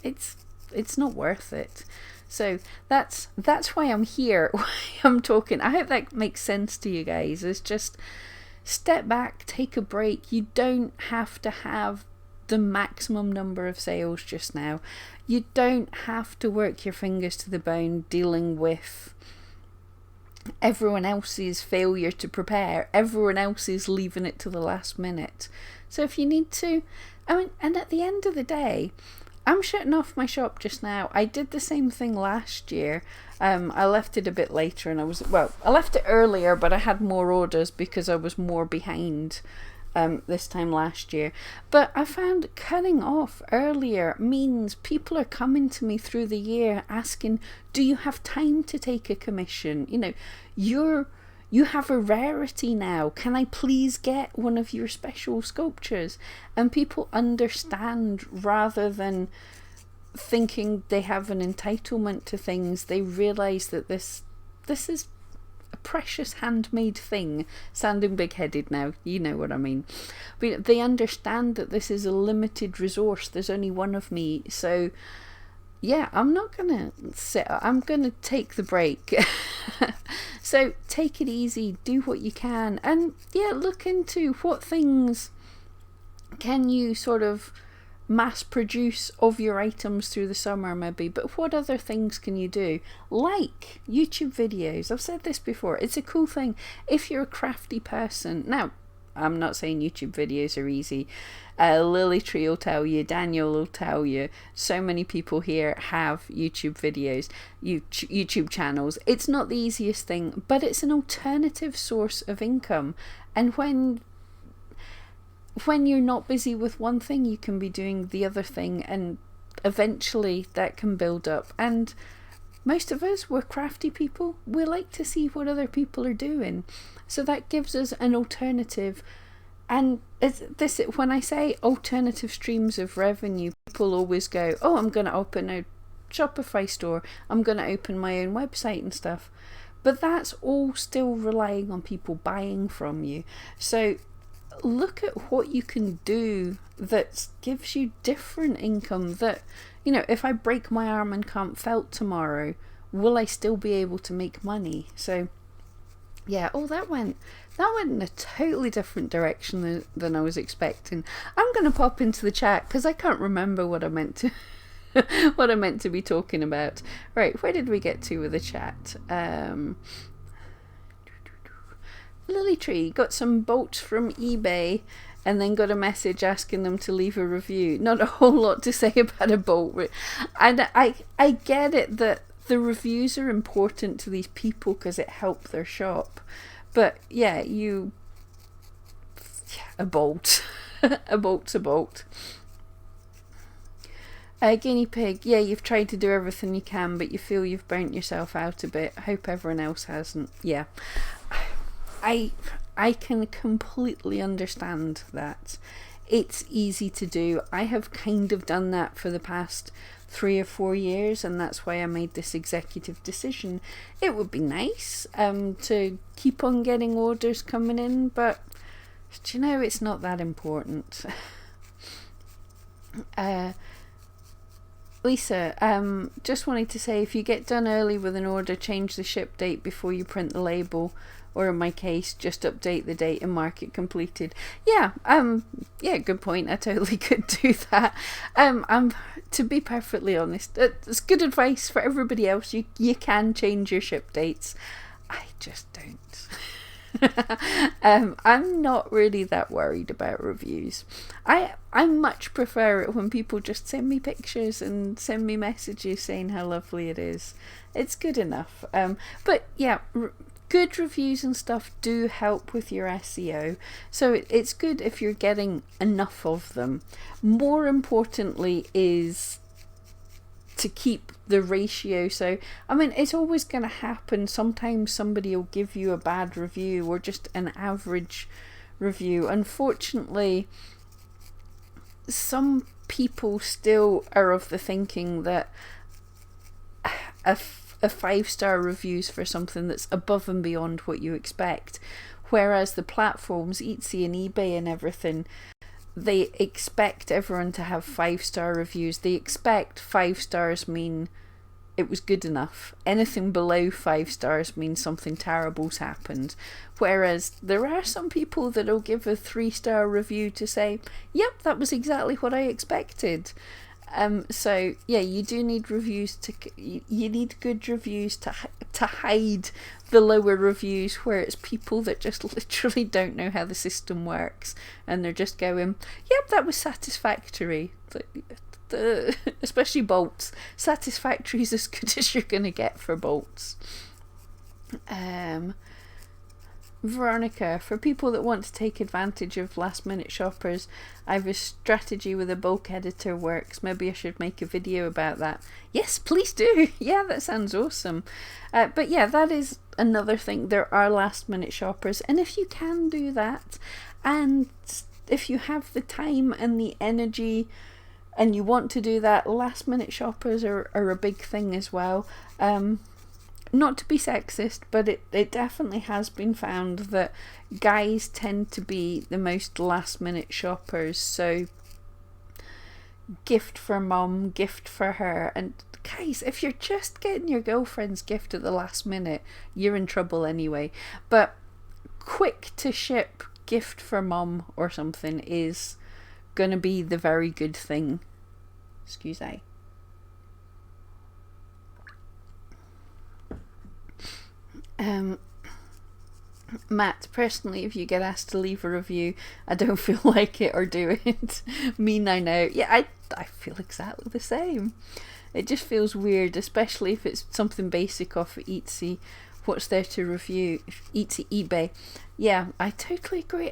It's not worth it. So that's why I'm here, why I'm talking. I hope that makes sense to you guys. It's just step back, take a break. You don't have to have the maximum number of sales just now. You don't have to work your fingers to the bone dealing with everyone else's failure to prepare. Everyone else is leaving it to the last minute. So if you need to, and at the end of the day, I'm shutting off my shop just now. I did the same thing last year. I left it a bit later and I left it earlier, but I had more orders because I was more behind this time last year. But I found cutting off earlier means people are coming to me through the year asking, do you have time to take a commission? You're you have a rarity now. Can I please get one of your special sculptures? And people understand, rather than thinking they have an entitlement to things, they realize that this is a precious handmade thing. Sounding big-headed now, you know what I mean. But they understand that this is a limited resource. There's only one of me, so yeah, I'm not gonna sit. I'm gonna take the break. So take it easy, do what you can, and yeah, look into what things can you sort of mass produce of your items through the summer, maybe, but what other things can you do? Like YouTube videos. I've said this before, it's a cool thing if you're a crafty person. Now, I'm not saying YouTube videos are easy. Lily Tree will tell you, Daniel will tell you, so many people here have YouTube videos, YouTube channels. It's not the easiest thing, but it's an alternative source of income, and when you're not busy with one thing, you can be doing the other thing, and eventually that can build up. And most of us, we're crafty people. We like to see what other people are doing, so that gives us an alternative. And when I say alternative streams of revenue, people always go, oh, I'm going to open a Shopify store, I'm going to open my own website and stuff. But that's all still relying on people buying from you. So look at what you can do that gives you different income. That, you know, if I break my arm and can't felt tomorrow, will I still be able to make money? So yeah, that went in a totally different direction than I was expecting. I'm going to pop into the chat because I can't remember what I meant to what I meant to be talking about. Right, where did we get to with the chat? Lily Tree got some bolts from eBay and then got a message asking them to leave a review. Not a whole lot to say about a bolt. And I get it that the reviews are important to these people because it helped their shop. But yeah, a bolt. A bolt's a bolt. Guinea pig, yeah, you've tried to do everything you can, but you feel you've burnt yourself out a bit. Hope everyone else hasn't. Yeah. I can completely understand that. It's easy to do. I have kind of done that for the past 3 or 4 years, and that's why I made this executive decision. It would be nice to keep on getting orders coming in, but do you know, it's not that important. Lisa, just wanted to say, if you get done early with an order, change the ship date before you print the label, or in my case, just update the date and mark it completed. Yeah, good point. I totally could do that. To be perfectly honest, it's good advice for everybody else. You can change your ship dates. I just don't. I'm not really that worried about reviews. I much prefer it when people just send me pictures and send me messages saying how lovely it is. It's good enough. But yeah, good reviews and stuff do help with your SEO. So it's good if you're getting enough of them. More importantly is to keep the ratio. So I mean, it's always going to happen. Sometimes somebody will give you a bad review or just an average review. Unfortunately, some people still are of the thinking that a 5-star reviews for something that's above and beyond what you expect, whereas the platforms, Etsy and eBay and everything, they expect everyone to have 5-star reviews. They expect 5 stars mean it was good enough. Anything below 5 stars means something terrible's happened. Whereas there are some people that'll give a 3-star review to say, yep, that was exactly what I expected. So yeah, you do need reviews you need good reviews to hide the lower reviews, where it's people that just literally don't know how the system works and they're just going, yep, that was satisfactory. Especially bolts. Satisfactory is as good as you're going to get for bolts. Veronica, for people that want to take advantage of last minute shoppers, I have a strategy with a bulk editor works. Maybe I should make a video about that. Yes, please do. Yeah, that sounds awesome. But yeah, that is another thing. There are last minute shoppers, and if you can do that, and if you have the time and the energy and you want to do that, last minute shoppers are a big thing as well. Not to be sexist, but it definitely has been found that guys tend to be the most last minute shoppers. So gift for mum, gift for her. And guys, if you're just getting your girlfriend's gift at the last minute, you're in trouble anyway. But quick to ship gift for mum or something is gonna be the very good thing. Excuse me. Matt, personally, if you get asked to leave a review, I don't feel like it or do it. Mean I know. Yeah, I feel exactly the same. It just feels weird, especially if it's something basic off of Etsy. What's there to review? Etsy, eBay. Yeah, I totally agree.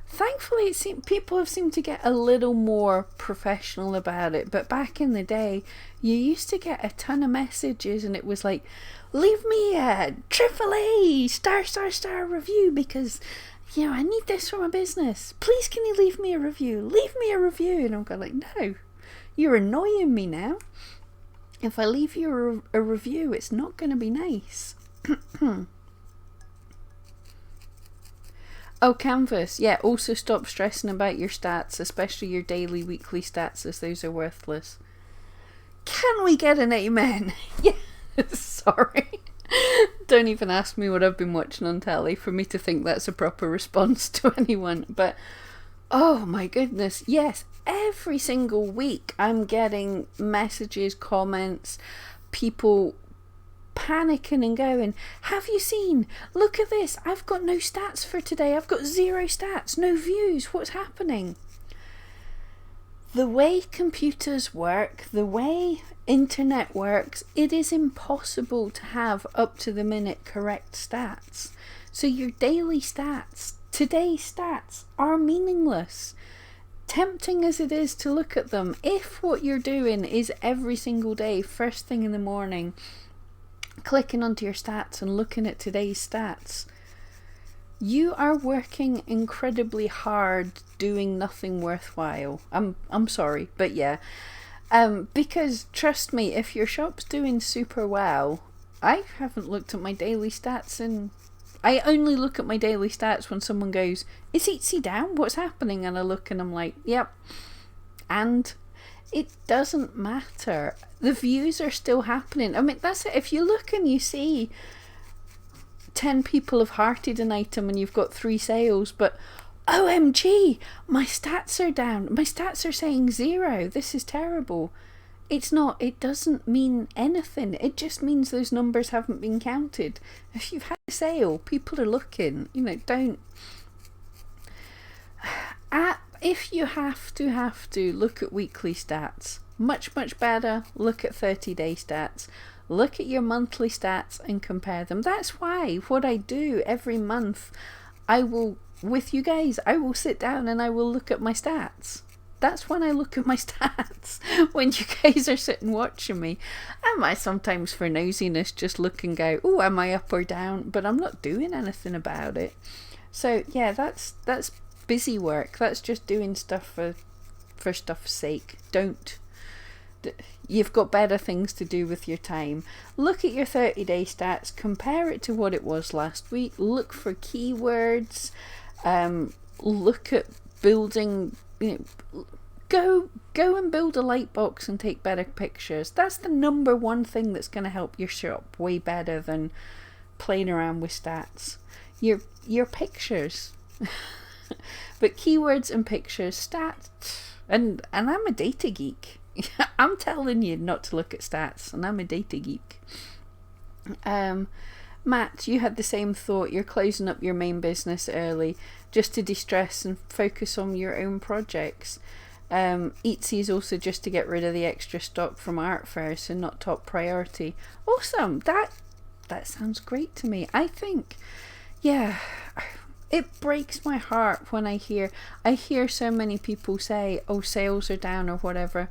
Thankfully, people have seemed to get a little more professional about it. But back in the day, you used to get a ton of messages, and it was like, leave me a AAA star review because, I need this for my business. Please, can you leave me a review? Leave me a review. And I'm going like, no, you're annoying me now. If I leave you a review, it's not going to be nice. Oh, Canvas. Yeah, also stop stressing about your stats, especially your daily, weekly stats, as those are worthless. Can we get an amen? Yeah, sorry. Don't even ask me what I've been watching on telly for me to think that's a proper response to anyone. But, oh my goodness, yes, every single week I'm getting messages, comments, people panicking and going, have you seen? Look at this. I've got no stats for today. I've got 0 stats, no views. What's happening? The way computers work, the way internet works, it is impossible to have up to the minute correct stats. So your daily stats, today's stats, are meaningless. Tempting as it is to look at them, if what you're doing is every single day, first thing in the morning, clicking onto your stats and looking at today's stats, you are working incredibly hard doing nothing worthwhile. I'm sorry, but yeah. Because trust me, if your shop's doing super well, I haven't looked at my daily stats, and I only look at my daily stats when someone goes, is Etsy down? What's happening? And I look and I'm like, yep. And it doesn't matter. The views are still happening. I mean, that's it. If you look and you see 10 people have hearted an item and you've got 3 sales, but OMG, my stats are down. My stats are saying 0. This is terrible. It's not. It doesn't mean anything. It just means those numbers haven't been counted. If you've had a sale, people are looking. Don't. If you have to look at weekly stats, much better, look at 30-day stats. Look at your monthly stats and compare them. That's why what I do every month, with you guys, I will sit down and I will look at my stats. That's when I look at my stats, when you guys are sitting watching me. I might sometimes, for nosiness, just look and go, oh, am I up or down? But I'm not doing anything about it. So yeah, that's busy work. That's just doing stuff for stuff's sake. You've got better things to do with your time. Look at your 30-day stats, compare it to what it was last week, look for keywords, look at building, go and build a light box and take better pictures. That's the number one thing that's going to help your shop way better than playing around with stats. Your pictures. But keywords and pictures, stats, and I'm a data geek. I'm telling you not to look at stats, and I'm a data geek. Matt, you had the same thought. You're closing up your main business early just to de-stress and focus on your own projects. Etsy is also just to get rid of the extra stock from art fairs and not top priority. Awesome. That sounds great to me. I think yeah, it breaks my heart when I hear so many people say, oh, sales are down or whatever.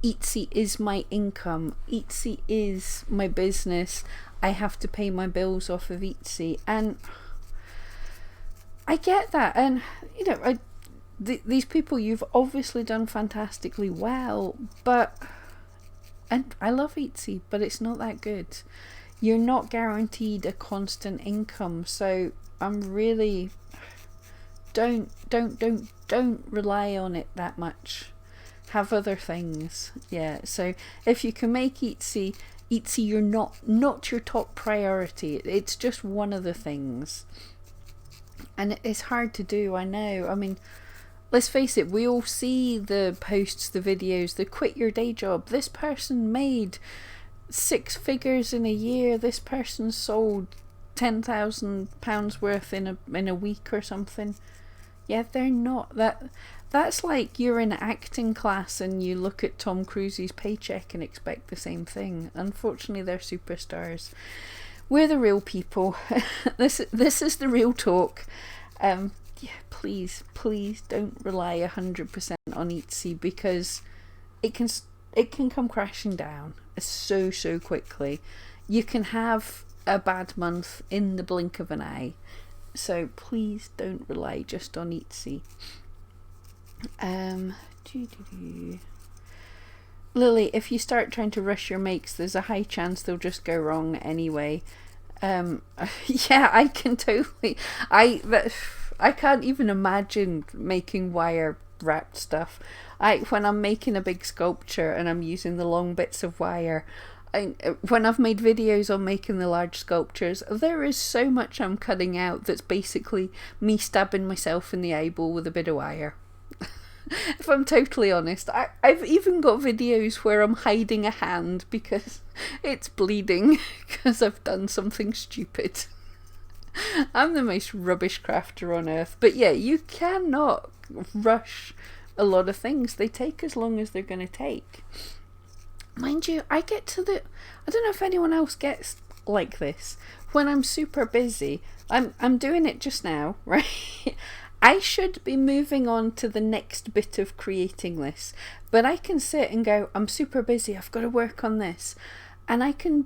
Etsy is my income. Etsy is my business. I have to pay my bills off of Etsy. And I get that. And, you know, these people, you've obviously done fantastically well. And I love Etsy, but it's not that good. You're not guaranteed a constant income. So I'm really... Don't rely on it that much. Have other things. Yeah, so if you can make Etsy, you're not your top priority. It's just one of the things. And it's hard to do, I know. I mean, let's face it, we all see the posts, the videos, the quit your day job. This person made 6 figures in a year. This person sold £10,000 worth in a week or something. Yeah, they're not. That's like you're in acting class and you look at Tom Cruise's paycheck and expect the same thing. Unfortunately, they're superstars. We're the real people. This is the real talk. Yeah, please don't rely 100% on Etsy, because it can come crashing down so quickly. You can have a bad month in the blink of an eye. So please don't rely just on Etsy. Lily, if you start trying to rush your makes, there's a high chance they'll just go wrong anyway. Yeah, I can totally. I can't even imagine making wire wrapped stuff. When I'm making a big sculpture and I'm using the long bits of wire. When I've made videos on making the large sculptures, there is so much I'm cutting out that's basically me stabbing myself in the eyeball with a bit of wire. If I'm totally honest, I've even got videos where I'm hiding a hand because it's bleeding because I've done something stupid. I'm the most rubbish crafter on earth. But yeah, you cannot rush a lot of things. They take as long as they're going to take. Mind you, I don't know if anyone else gets like this. When I'm super busy, I'm doing it just now, right? I should be moving on to the next bit of creating this, but I can sit and go, I'm super busy, I've got to work on this, and I can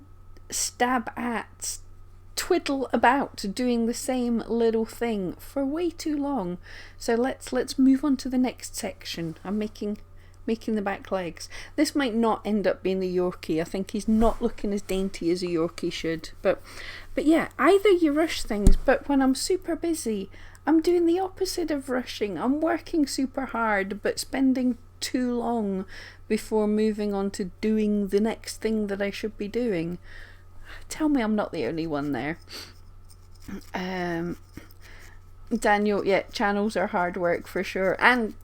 twiddle about doing the same little thing for way too long. So let's move on to the next section. I'm making the back legs. This might not end up being the Yorkie. I think he's not looking as dainty as a Yorkie should. But yeah, either you rush things, but when I'm super busy, I'm doing the opposite of rushing. I'm working super hard, but spending too long before moving on to doing the next thing that I should be doing. Tell me I'm not the only one there. Daniel, yeah, channels are hard work for sure. And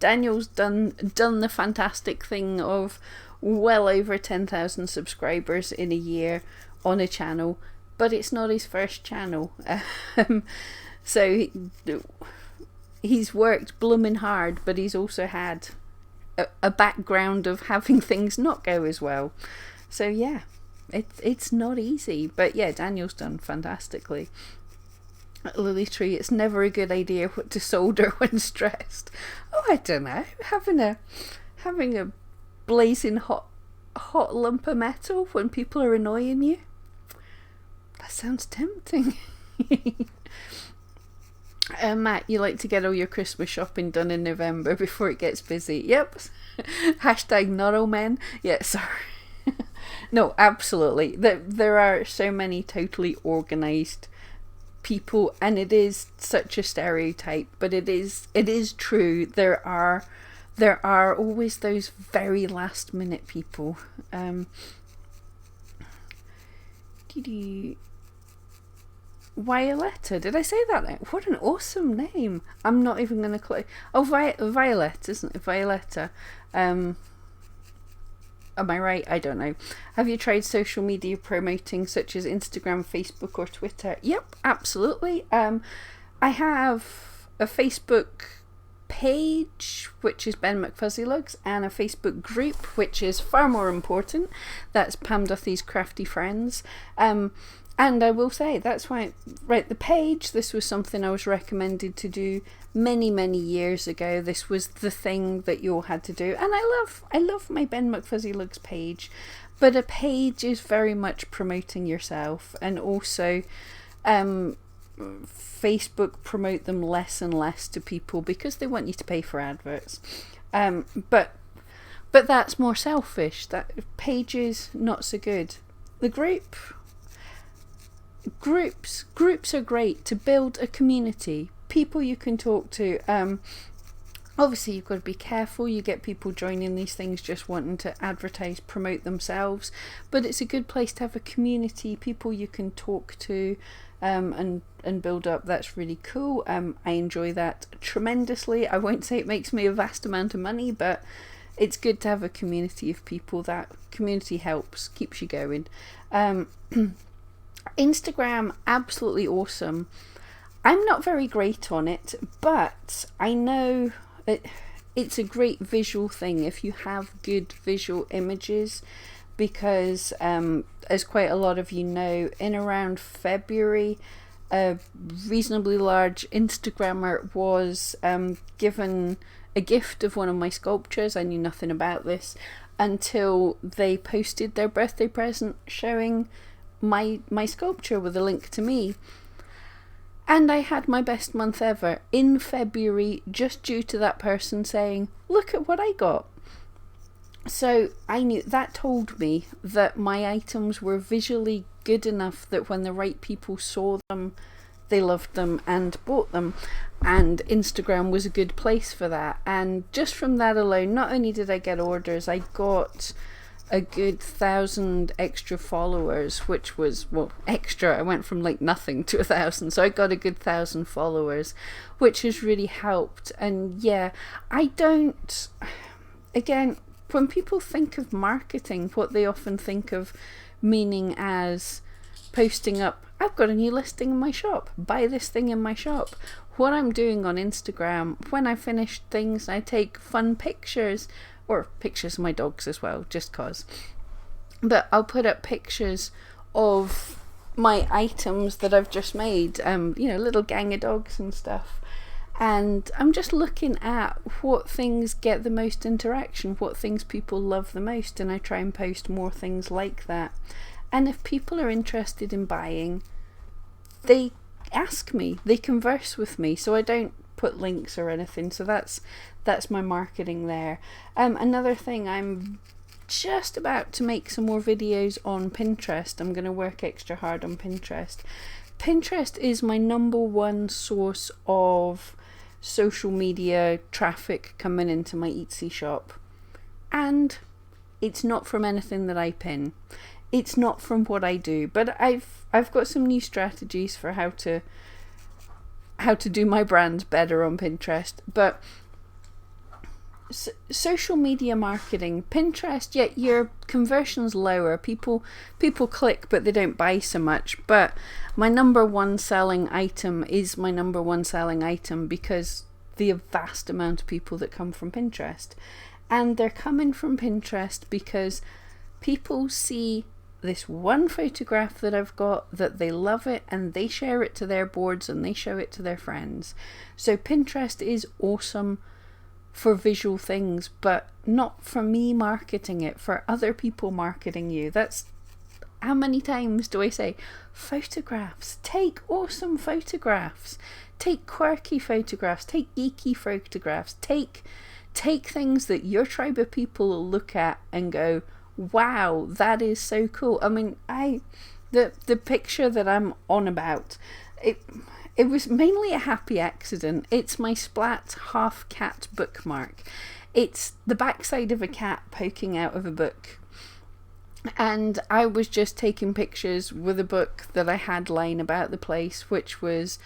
Daniel's done the fantastic thing of well over 10,000 subscribers in a year on a channel, but it's not his first channel. So he's worked blooming hard, but he's also had a background of having things not go as well. So yeah, it's not easy, but yeah, Daniel's done fantastically. Lily Tree, it's never a good idea what to solder when stressed. Oh, I don't know. Having a blazing hot lump of metal when people are annoying you. That sounds tempting. Matt, you like to get all your Christmas shopping done in November before it gets busy. Yep. Hashtag not all men. Yeah, sorry. No, absolutely. There are so many totally organised people, and it is such a stereotype, but it is true. There are always those very last minute people. Violetta, did I say that name? What an awesome name. I'm not even going to click. Oh, Violet, isn't it? Violetta. Am I right? I don't know. Have you tried social media promoting such as Instagram, Facebook or Twitter? Yep, absolutely. I have a Facebook page, which is Ben McFuzzylugs, and a Facebook group, which is far more important. That's Pam Duthie's Crafty Friends. And I will say, that's why, right, the page, this was something I was recommended to do many, many years ago. This was the thing that you all had to do. And I love my Ben McFuzzyLugs page, but a page is very much promoting yourself, and also Facebook promote them less and less to people because they want you to pay for adverts. But that's more selfish. That pages, not so good. The groups are great to build a community, people you can talk to. Obviously you've got to be careful, you get people joining these things just wanting to advertise, promote themselves, but it's a good place to have a community, people you can talk to, and build up. That's really cool. I enjoy that tremendously. I won't say it makes me a vast amount of money, but it's good to have a community of people. That community helps, keeps you going. Instagram, absolutely awesome. I'm not very great on it, but I know it's a great visual thing if you have good visual images, because as quite a lot of you know, in around February, a reasonably large Instagrammer was given a gift of one of my sculptures. I knew nothing about this until they posted their birthday present showing my sculpture with a link to me. And I had my best month ever in February just due to that person saying, look at what I got. So I knew that told me that my items were visually good enough that when the right people saw them, they loved them and bought them. And Instagram was a good place for that. And just from that alone, not only did I get orders, I got a good 1,000 extra followers, which was, well, extra. I went from like nothing to 1,000, so I got a good 1,000 followers, which has really helped. And yeah, I don't, again, when people think of marketing, what they often think of meaning as posting up, I've got a new listing in my shop, buy this thing in my shop. What I'm doing on Instagram, when I finish things, I take fun pictures, or pictures of my dogs as well, just cause. But I'll put up pictures of my items that I've just made, little gang of dogs and stuff. And I'm just looking at what things get the most interaction, what things people love the most, and I try and post more things like that. And if people are interested in buying, they ask me, they converse with me, so I don't put links or anything. So that's my marketing there. Another thing, I'm just about to make some more videos on Pinterest. I'm going to work extra hard on Pinterest. Pinterest is my #1 source of social media traffic coming into my Etsy shop, and it's not from anything that I pin. It's not from what I do, but I've got some new strategies for how to do my brand better on Pinterest. But social media marketing, Pinterest, yeah, your conversion's lower. People click, but they don't buy so much. But my #1 selling item is my #1 selling item because the vast amount of people that come from Pinterest, and they're coming from Pinterest because people see this one photograph that I've got, that they love it, and they share it to their boards and they show it to their friends. So Pinterest is awesome for visual things, but not for me marketing it, for other people marketing you. That's how many times do I say, photographs, take awesome photographs, take quirky photographs, take geeky photographs, take things that your tribe of people will look at and go, wow, that is so cool. I mean, the picture that I'm on about, it was mainly a happy accident. It's my Splat half cat bookmark. It's the backside of a cat poking out of a book. And I was just taking pictures with a book that I had lying about the place, which was,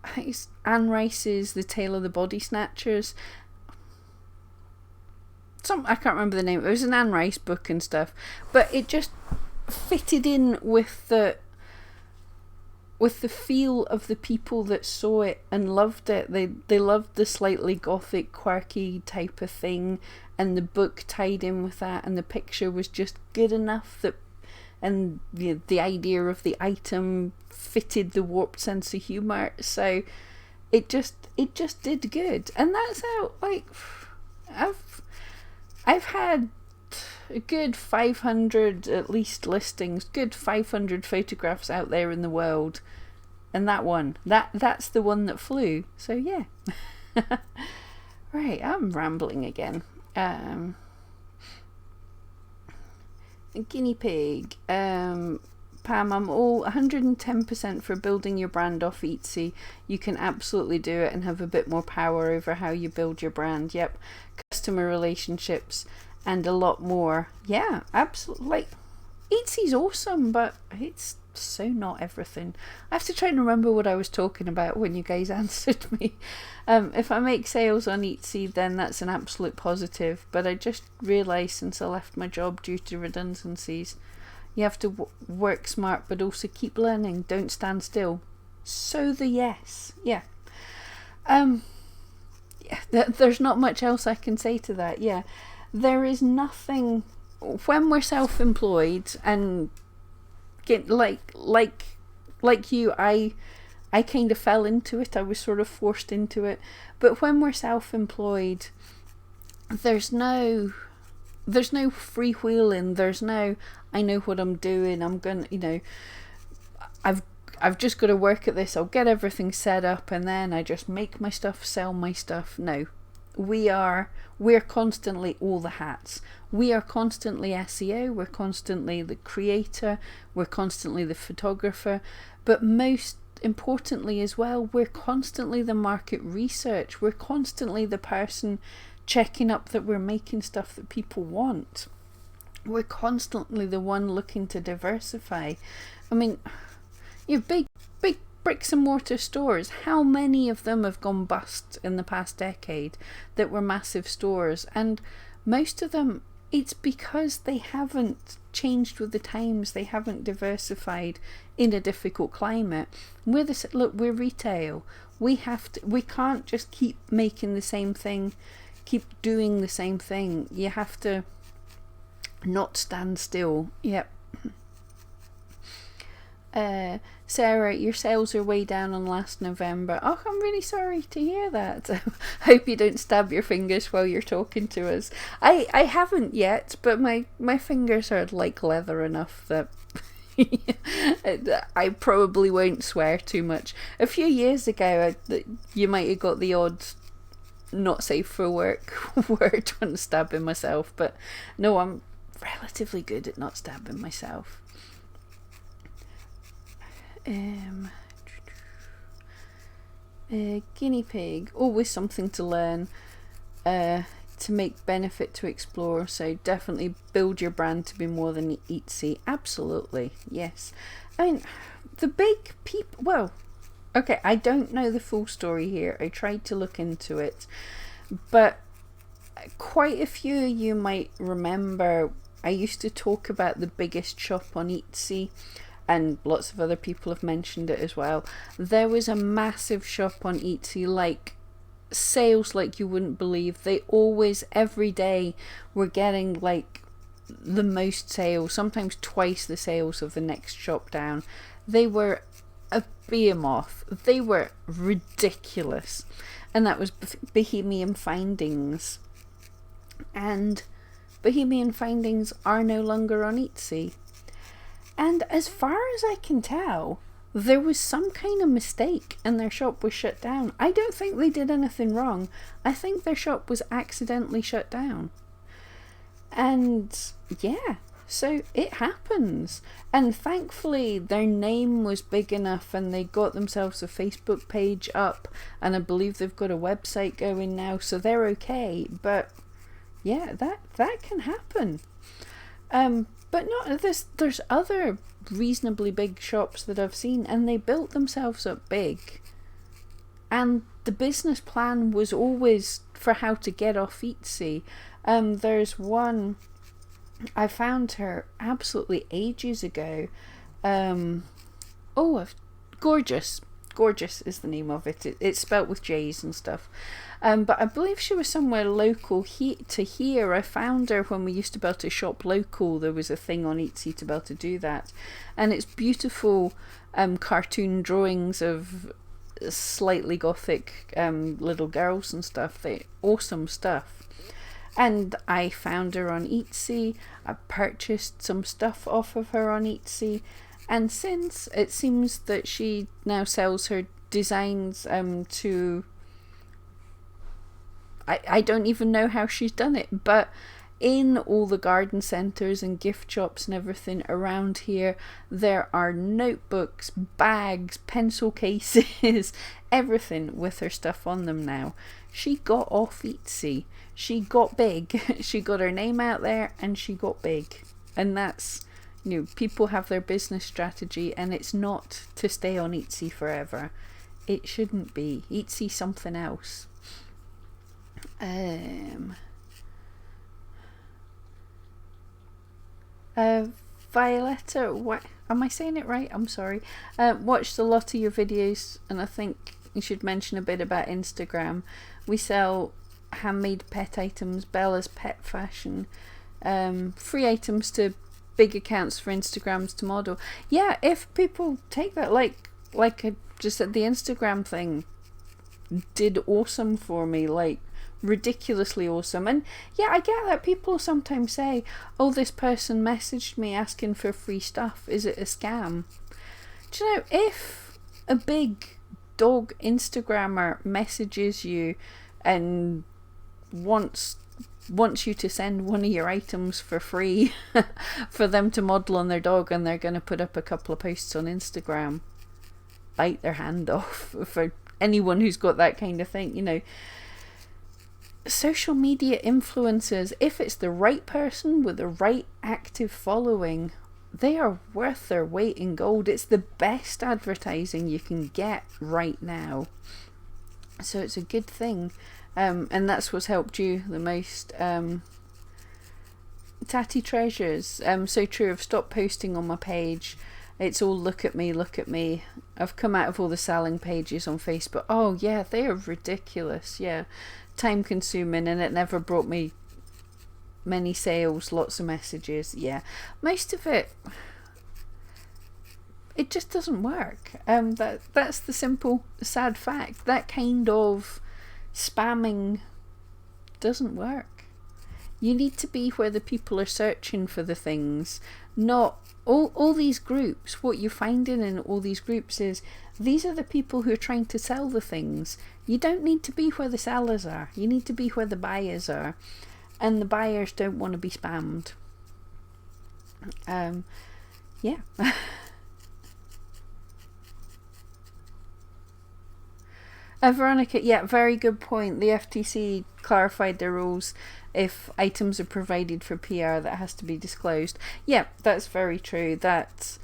I think it's Anne Rice's The Tale of the Body Snatchers. I can't remember the name. It was an Anne Rice book and stuff, but it just fitted in with the feel of the people that saw it and loved it. They loved the slightly gothic, quirky type of thing, and the book tied in with that, and the picture was just good enough that and the idea of the item fitted the warped sense of humor. So it just did good, and that's how, like, I've had a good 500 at least listings, good 500 photographs out there in the world, and that's the one that flew. So yeah. Right, I'm rambling again. Guinea pig. Pam, I'm all 110% for building your brand off Etsy. You can absolutely do it and have a bit more power over how you build your brand. Yep. Customer relationships and a lot more. Yeah, absolutely. Like, Etsy's awesome, but it's so not everything. I have to try and remember what I was talking about when you guys answered me. If I make sales on Etsy, then that's an absolute positive, but I just realised since I left my job due to redundancies, you have to work smart but also keep learning. Don't stand still. So the yes. Yeah. There's not much else I can say to that. Yeah. There is nothing when we're self-employed and get like you, I kind of fell into it. I was sort of forced into it. But when we're self-employed, there's no freewheeling. There's no, I know what I'm doing. I'm gonna, I've just got to work at this. I'll get everything set up and then I just make my stuff, sell my stuff. No, we're constantly all the hats. We are constantly SEO. We're constantly the creator. We're constantly the photographer. But most importantly as well, we're constantly the market research. We're constantly the person checking up that we're making stuff that people want. We're constantly the one looking to diversify. I mean, you have big bricks and mortar stores. How many of them have gone bust in the past decade that were massive stores? And most of them, it's because they haven't changed with the times. They haven't diversified in a difficult climate. We're retail. We can't just keep making the same thing, keep doing the same thing. You have to not stand still. Yep. Sarah, your sales are way down on last November. Oh, I'm really sorry to hear that. Hope you don't stab your fingers while you're talking to us. I haven't yet, but my fingers are like leather enough that I probably won't swear too much. A few years ago, you might have got the odd not safe for work word when stabbing myself, but no, I'm relatively good at not stabbing myself. Guinea pig, always something to learn, to make benefit to explore. So definitely build your brand to be more than Etsy. Absolutely, yes. I mean, the big people. Well, okay, I don't know the full story here. I tried to look into it, but quite a few of you might remember I used to talk about the biggest shop on Etsy, and lots of other people have mentioned it as well. There was a massive shop on Etsy, like sales like you wouldn't believe. They always, every day, were getting like the most sales, sometimes twice the sales of the next shop down. They were a behemoth. They were ridiculous. And that was Bohemian Findings. And Bohemian Findings are no longer on Etsy. And as far as I can tell, there was some kind of mistake and their shop was shut down. I don't think they did anything wrong. I think their shop was accidentally shut down. And yeah, so it happens. And thankfully their name was big enough and they got themselves a Facebook page up, and I believe they've got a website going now, so they're okay. But yeah, that can happen. But not there's other reasonably big shops that I've seen, and they built themselves up big. And the business plan was always for how to get off Etsy. There's one, I found her absolutely ages ago. Gorgeous Gorgeous is the name of it. It's spelt with J's and stuff. But I believe she was somewhere local to here. I found her when we used to be able to shop local. There was a thing on Etsy to be able to do that. And it's beautiful cartoon drawings of slightly gothic little girls and stuff. They're awesome stuff. And I found her on Etsy. I purchased some stuff off of her on Etsy. And since it seems that she now sells her designs to... I don't even know how she's done it, but in all the garden centres and gift shops and everything around here, there are notebooks, bags, pencil cases, everything with her stuff on them now. She got off Etsy. She got big. She got her name out there and she got big. And that's, you know, people have their business strategy, and it's not to stay on Etsy forever. It shouldn't be. Etsy something else. Violetta, what am I saying it right? I'm sorry. Watched a lot of your videos, and I think you should mention a bit about Instagram. We sell handmade pet items, Bella's Pet Fashion, free items to big accounts for Instagrams to model. Yeah, if people take that, like I just said, the Instagram thing did awesome for me, like ridiculously awesome. And yeah, I get that people sometimes say, oh, this person messaged me asking for free stuff, is it a scam? Do you know, if a big dog Instagrammer messages you and wants you to send one of your items for free for them to model on their dog, and they're going to put up a couple of posts on Instagram, bite their hand off. For anyone who's got that kind of thing, you know, social media influencers, if it's the right person with the right active following, they are worth their weight in gold. It's the best advertising you can get right now, so it's a good thing. And that's what's helped you the most. Tatty Treasures, so true. I've stopped posting on my page. It's all look at me, look at me. I've come out of all the selling pages on Facebook. Oh yeah, they are ridiculous. Yeah, time consuming, and it never brought me many sales, lots of messages. Yeah, most of it just doesn't work. That's the simple sad fact. That kind of spamming doesn't work. You need to be where the people are searching for the things, not all these groups. What you're finding in all these groups is these are the people who are trying to sell the things. You don't need to be where the sellers are. You need to be where the buyers are, and the buyers don't want to be spammed. Yeah. Veronica, yeah, very good point. The FTC clarified their rules. If items are provided for PR, that has to be disclosed. Yeah, that's very true. That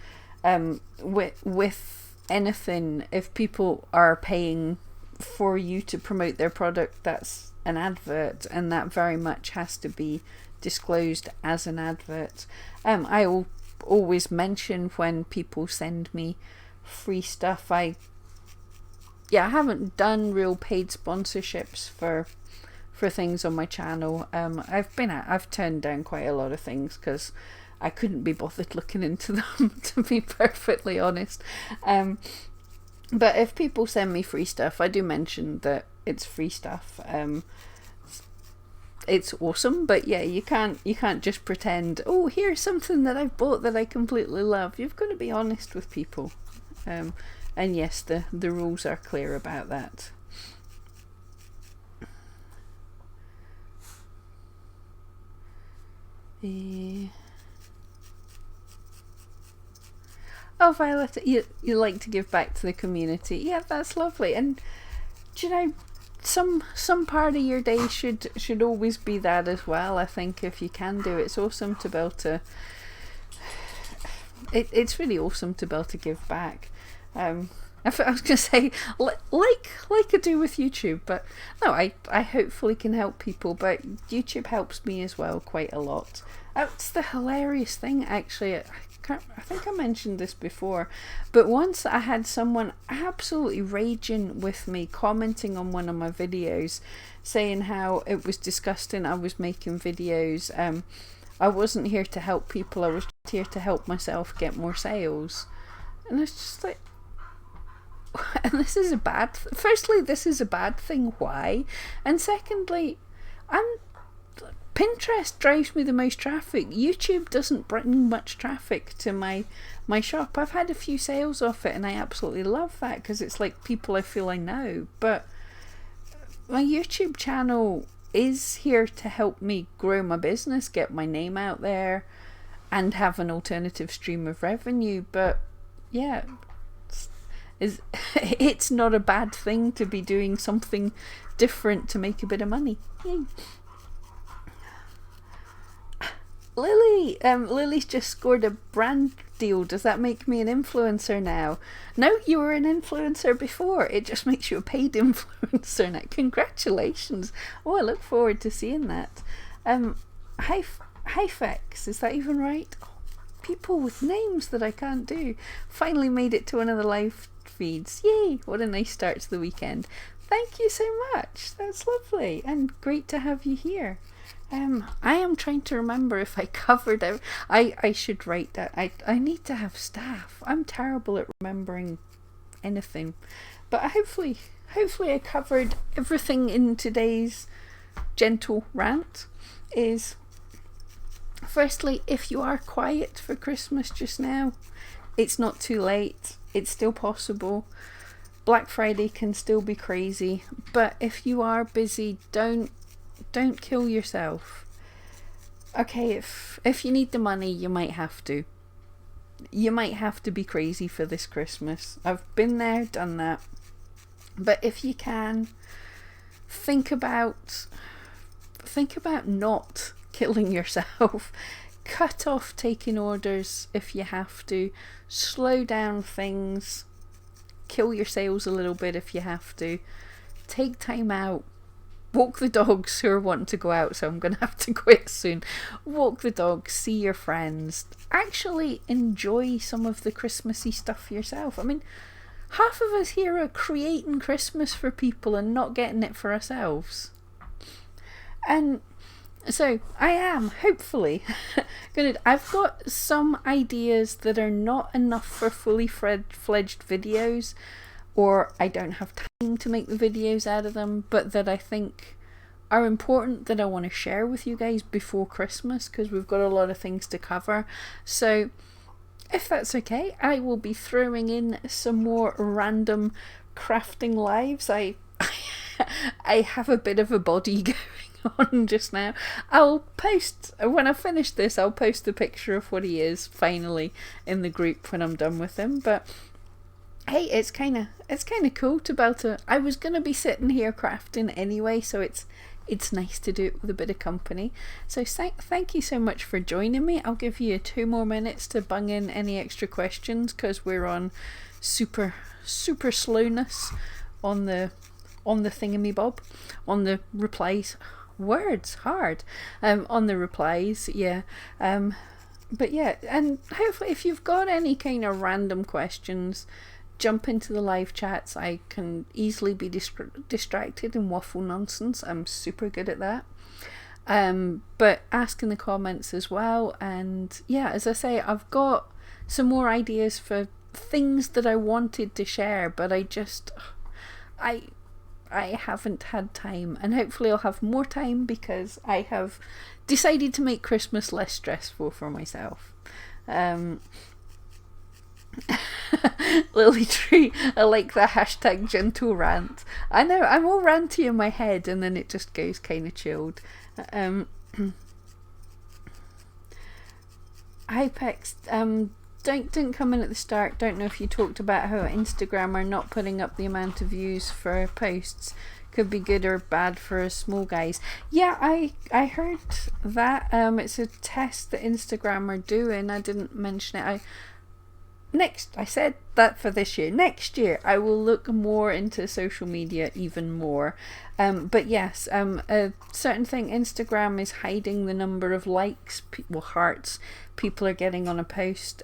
with anything, if people are paying for you to promote their product, that's an advert, and that very much has to be disclosed as an advert. I always mention when people send me free stuff. I haven't done real paid sponsorships for things on my channel. I've turned down quite a lot of things because I couldn't be bothered looking into them, to be perfectly honest. But if people send me free stuff, I do mention that it's free stuff. It's awesome, but yeah, you can't just pretend, oh, here's something that I've bought that I completely love. You've got to be honest with people. And yes, the rules are clear about that. Oh, Violet, you like to give back to the community. Yeah, that's lovely. And do you know, some part of your day should always be that as well. I think if you can do it, it's awesome to be able to. It's really awesome to be able to give back. I was going to say like I do with YouTube, but no, I hopefully can help people, but YouTube helps me as well quite a lot. That's the hilarious thing, actually. I think I mentioned this before, but once I had someone absolutely raging with me, commenting on one of my videos, saying how it was disgusting I was making videos. I wasn't here to help people, I was just here to help myself get more sales. And it's just like, and this is a bad firstly, this is a bad thing. Why? And secondly, Pinterest drives me the most traffic. YouTube doesn't bring much traffic to my shop. I've had a few sales off it and I absolutely love that because it's like people I feel I know. But my YouTube channel is here to help me grow my business, get my name out there, and have an alternative stream of revenue. But yeah, it's not a bad thing to be doing something different to make a bit of money. Yay. Lily's just scored a brand deal. Does that make me an influencer now? No, you were an influencer before. It just makes you a paid influencer now. Congratulations. Oh, I look forward to seeing that. Hyfex, is that even right? Oh, people with names that I can't do. Finally made it to one of the live feeds. Yay, what a nice start to the weekend. Thank you so much. That's lovely and great to have you here. I am trying to remember if I covered it. I should write that. I need to have staff. I'm terrible at remembering anything. But hopefully I covered everything in today's gentle rant. Is firstly, if you are quiet for Christmas just now, it's not too late. It's still possible. Black Friday can still be crazy. But if you are busy, don't kill yourself. Okay, if you need the money, you might have to. You might have to be crazy for this Christmas. I've been there, done that. But if you can, think about not killing yourself. Cut off taking orders if you have to. Slow down things. Kill your sales a little bit if you have to. Take time out. Walk the dogs who are wanting to go out, so I'm going to have to quit soon. Walk the dogs, see your friends. Actually enjoy some of the Christmassy stuff yourself. I mean, half of us here are creating Christmas for people and not getting it for ourselves. And so I am, hopefully, I've got some ideas that are not enough for fully fledged videos, or I don't have time to make the videos out of them, but that I think are important that I want to share with you guys before Christmas, because we've got a lot of things to cover. So if that's okay, I will be throwing in some more random crafting lives. I have a bit of a body going on just now. I'll post, when I finish this, I'll post a picture of what he is finally in the group when I'm done with him. But hey, it's kind of cool to be able to. I was gonna be sitting here crafting anyway, so it's nice to do it with a bit of company. So thank you so much for joining me. I'll give you 2 more minutes to bung in any extra questions, because we're on super slowness on the thingamabob, on the replies. Words hard. On the replies, yeah. But yeah, and hopefully if you've got any kind of random questions, jump into the live chats. I can easily be distracted and waffle nonsense. I'm super good at that. But ask in the comments as well. And yeah, as I say, I've got some more ideas for things that I wanted to share, but I haven't had time, and hopefully I'll have more time because I have decided to make Christmas less stressful for myself. Lily Tree, I like the hashtag gentle rant. I know, I'm all ranty in my head and then it just goes kind of chilled. Hypex, didn't come in at the start. Don't know if you talked about how Instagram are not putting up the amount of views for posts. Could be good or bad for small guys. Yeah, I heard that. It's a test that Instagram are doing. I didn't mention it. I said that for this year. Next year, I will look more into social media even more. But yes, a certain thing, Instagram is hiding the number of likes, hearts people are getting on a post.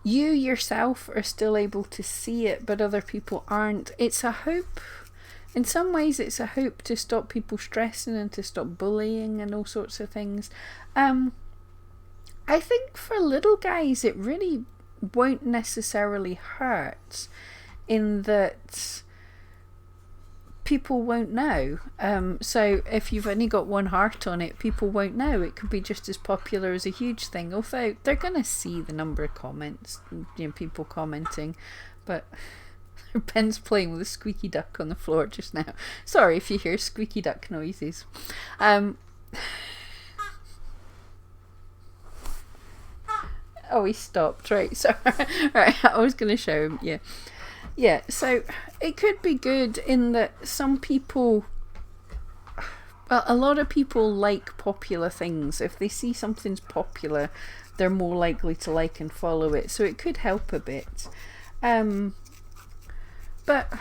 You yourself are still able to see it, but other people aren't. It's a hope. In some ways, it's a hope to stop people stressing and to stop bullying and all sorts of things. I think for little guys, it really won't necessarily hurt in that people won't know. So if you've only got one heart on it, people won't know. It could be just as popular as a huge thing, although they're going to see the number of comments, people commenting. But Ben's playing with a squeaky duck on the floor just now. Sorry if you hear squeaky duck noises. Oh, he stopped. Right, so right, I was going to show him. Yeah, so it could be good in that some people, well, a lot of people like popular things. If they see something's popular, they're more likely to like and follow it. So it could help a bit. But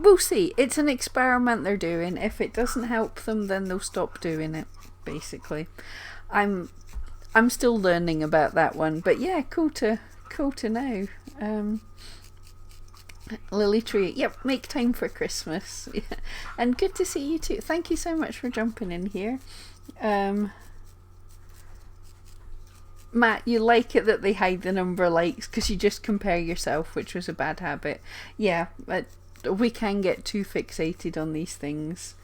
we'll see. It's an experiment they're doing. If it doesn't help them, then they'll stop doing it, basically. I'm still learning about that one, but yeah, cool to know. Lily Tree, yep, make time for Christmas. Yeah. And good to see you too. Thank you so much for jumping in here. Matt, you like it that they hide the number of likes because you just compare yourself, which was a bad habit. Yeah, but we can get too fixated on these things.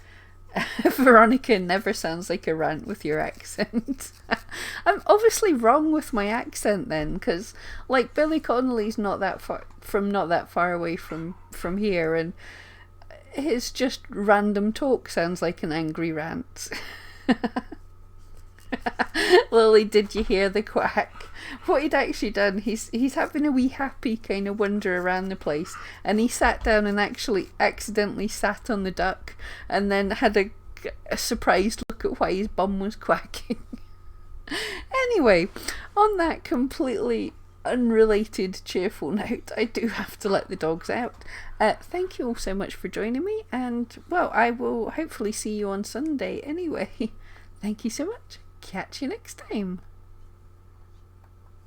Veronica never sounds like a rant with your accent. I'm obviously wrong with my accent then, because like Billy Connolly's not that far away from here, and his just random talk sounds like an angry rant. Lily, did you hear the quack? What he'd actually done, he's having a wee happy kind of wander around the place, and he sat down and actually accidentally sat on the duck, and then had a surprised look at why his bum was quacking. Anyway, on that completely unrelated cheerful note, I do have to let the dogs out. Thank you all so much for joining me, and well, I will hopefully see you on Sunday anyway. Thank you so much. Catch you next time.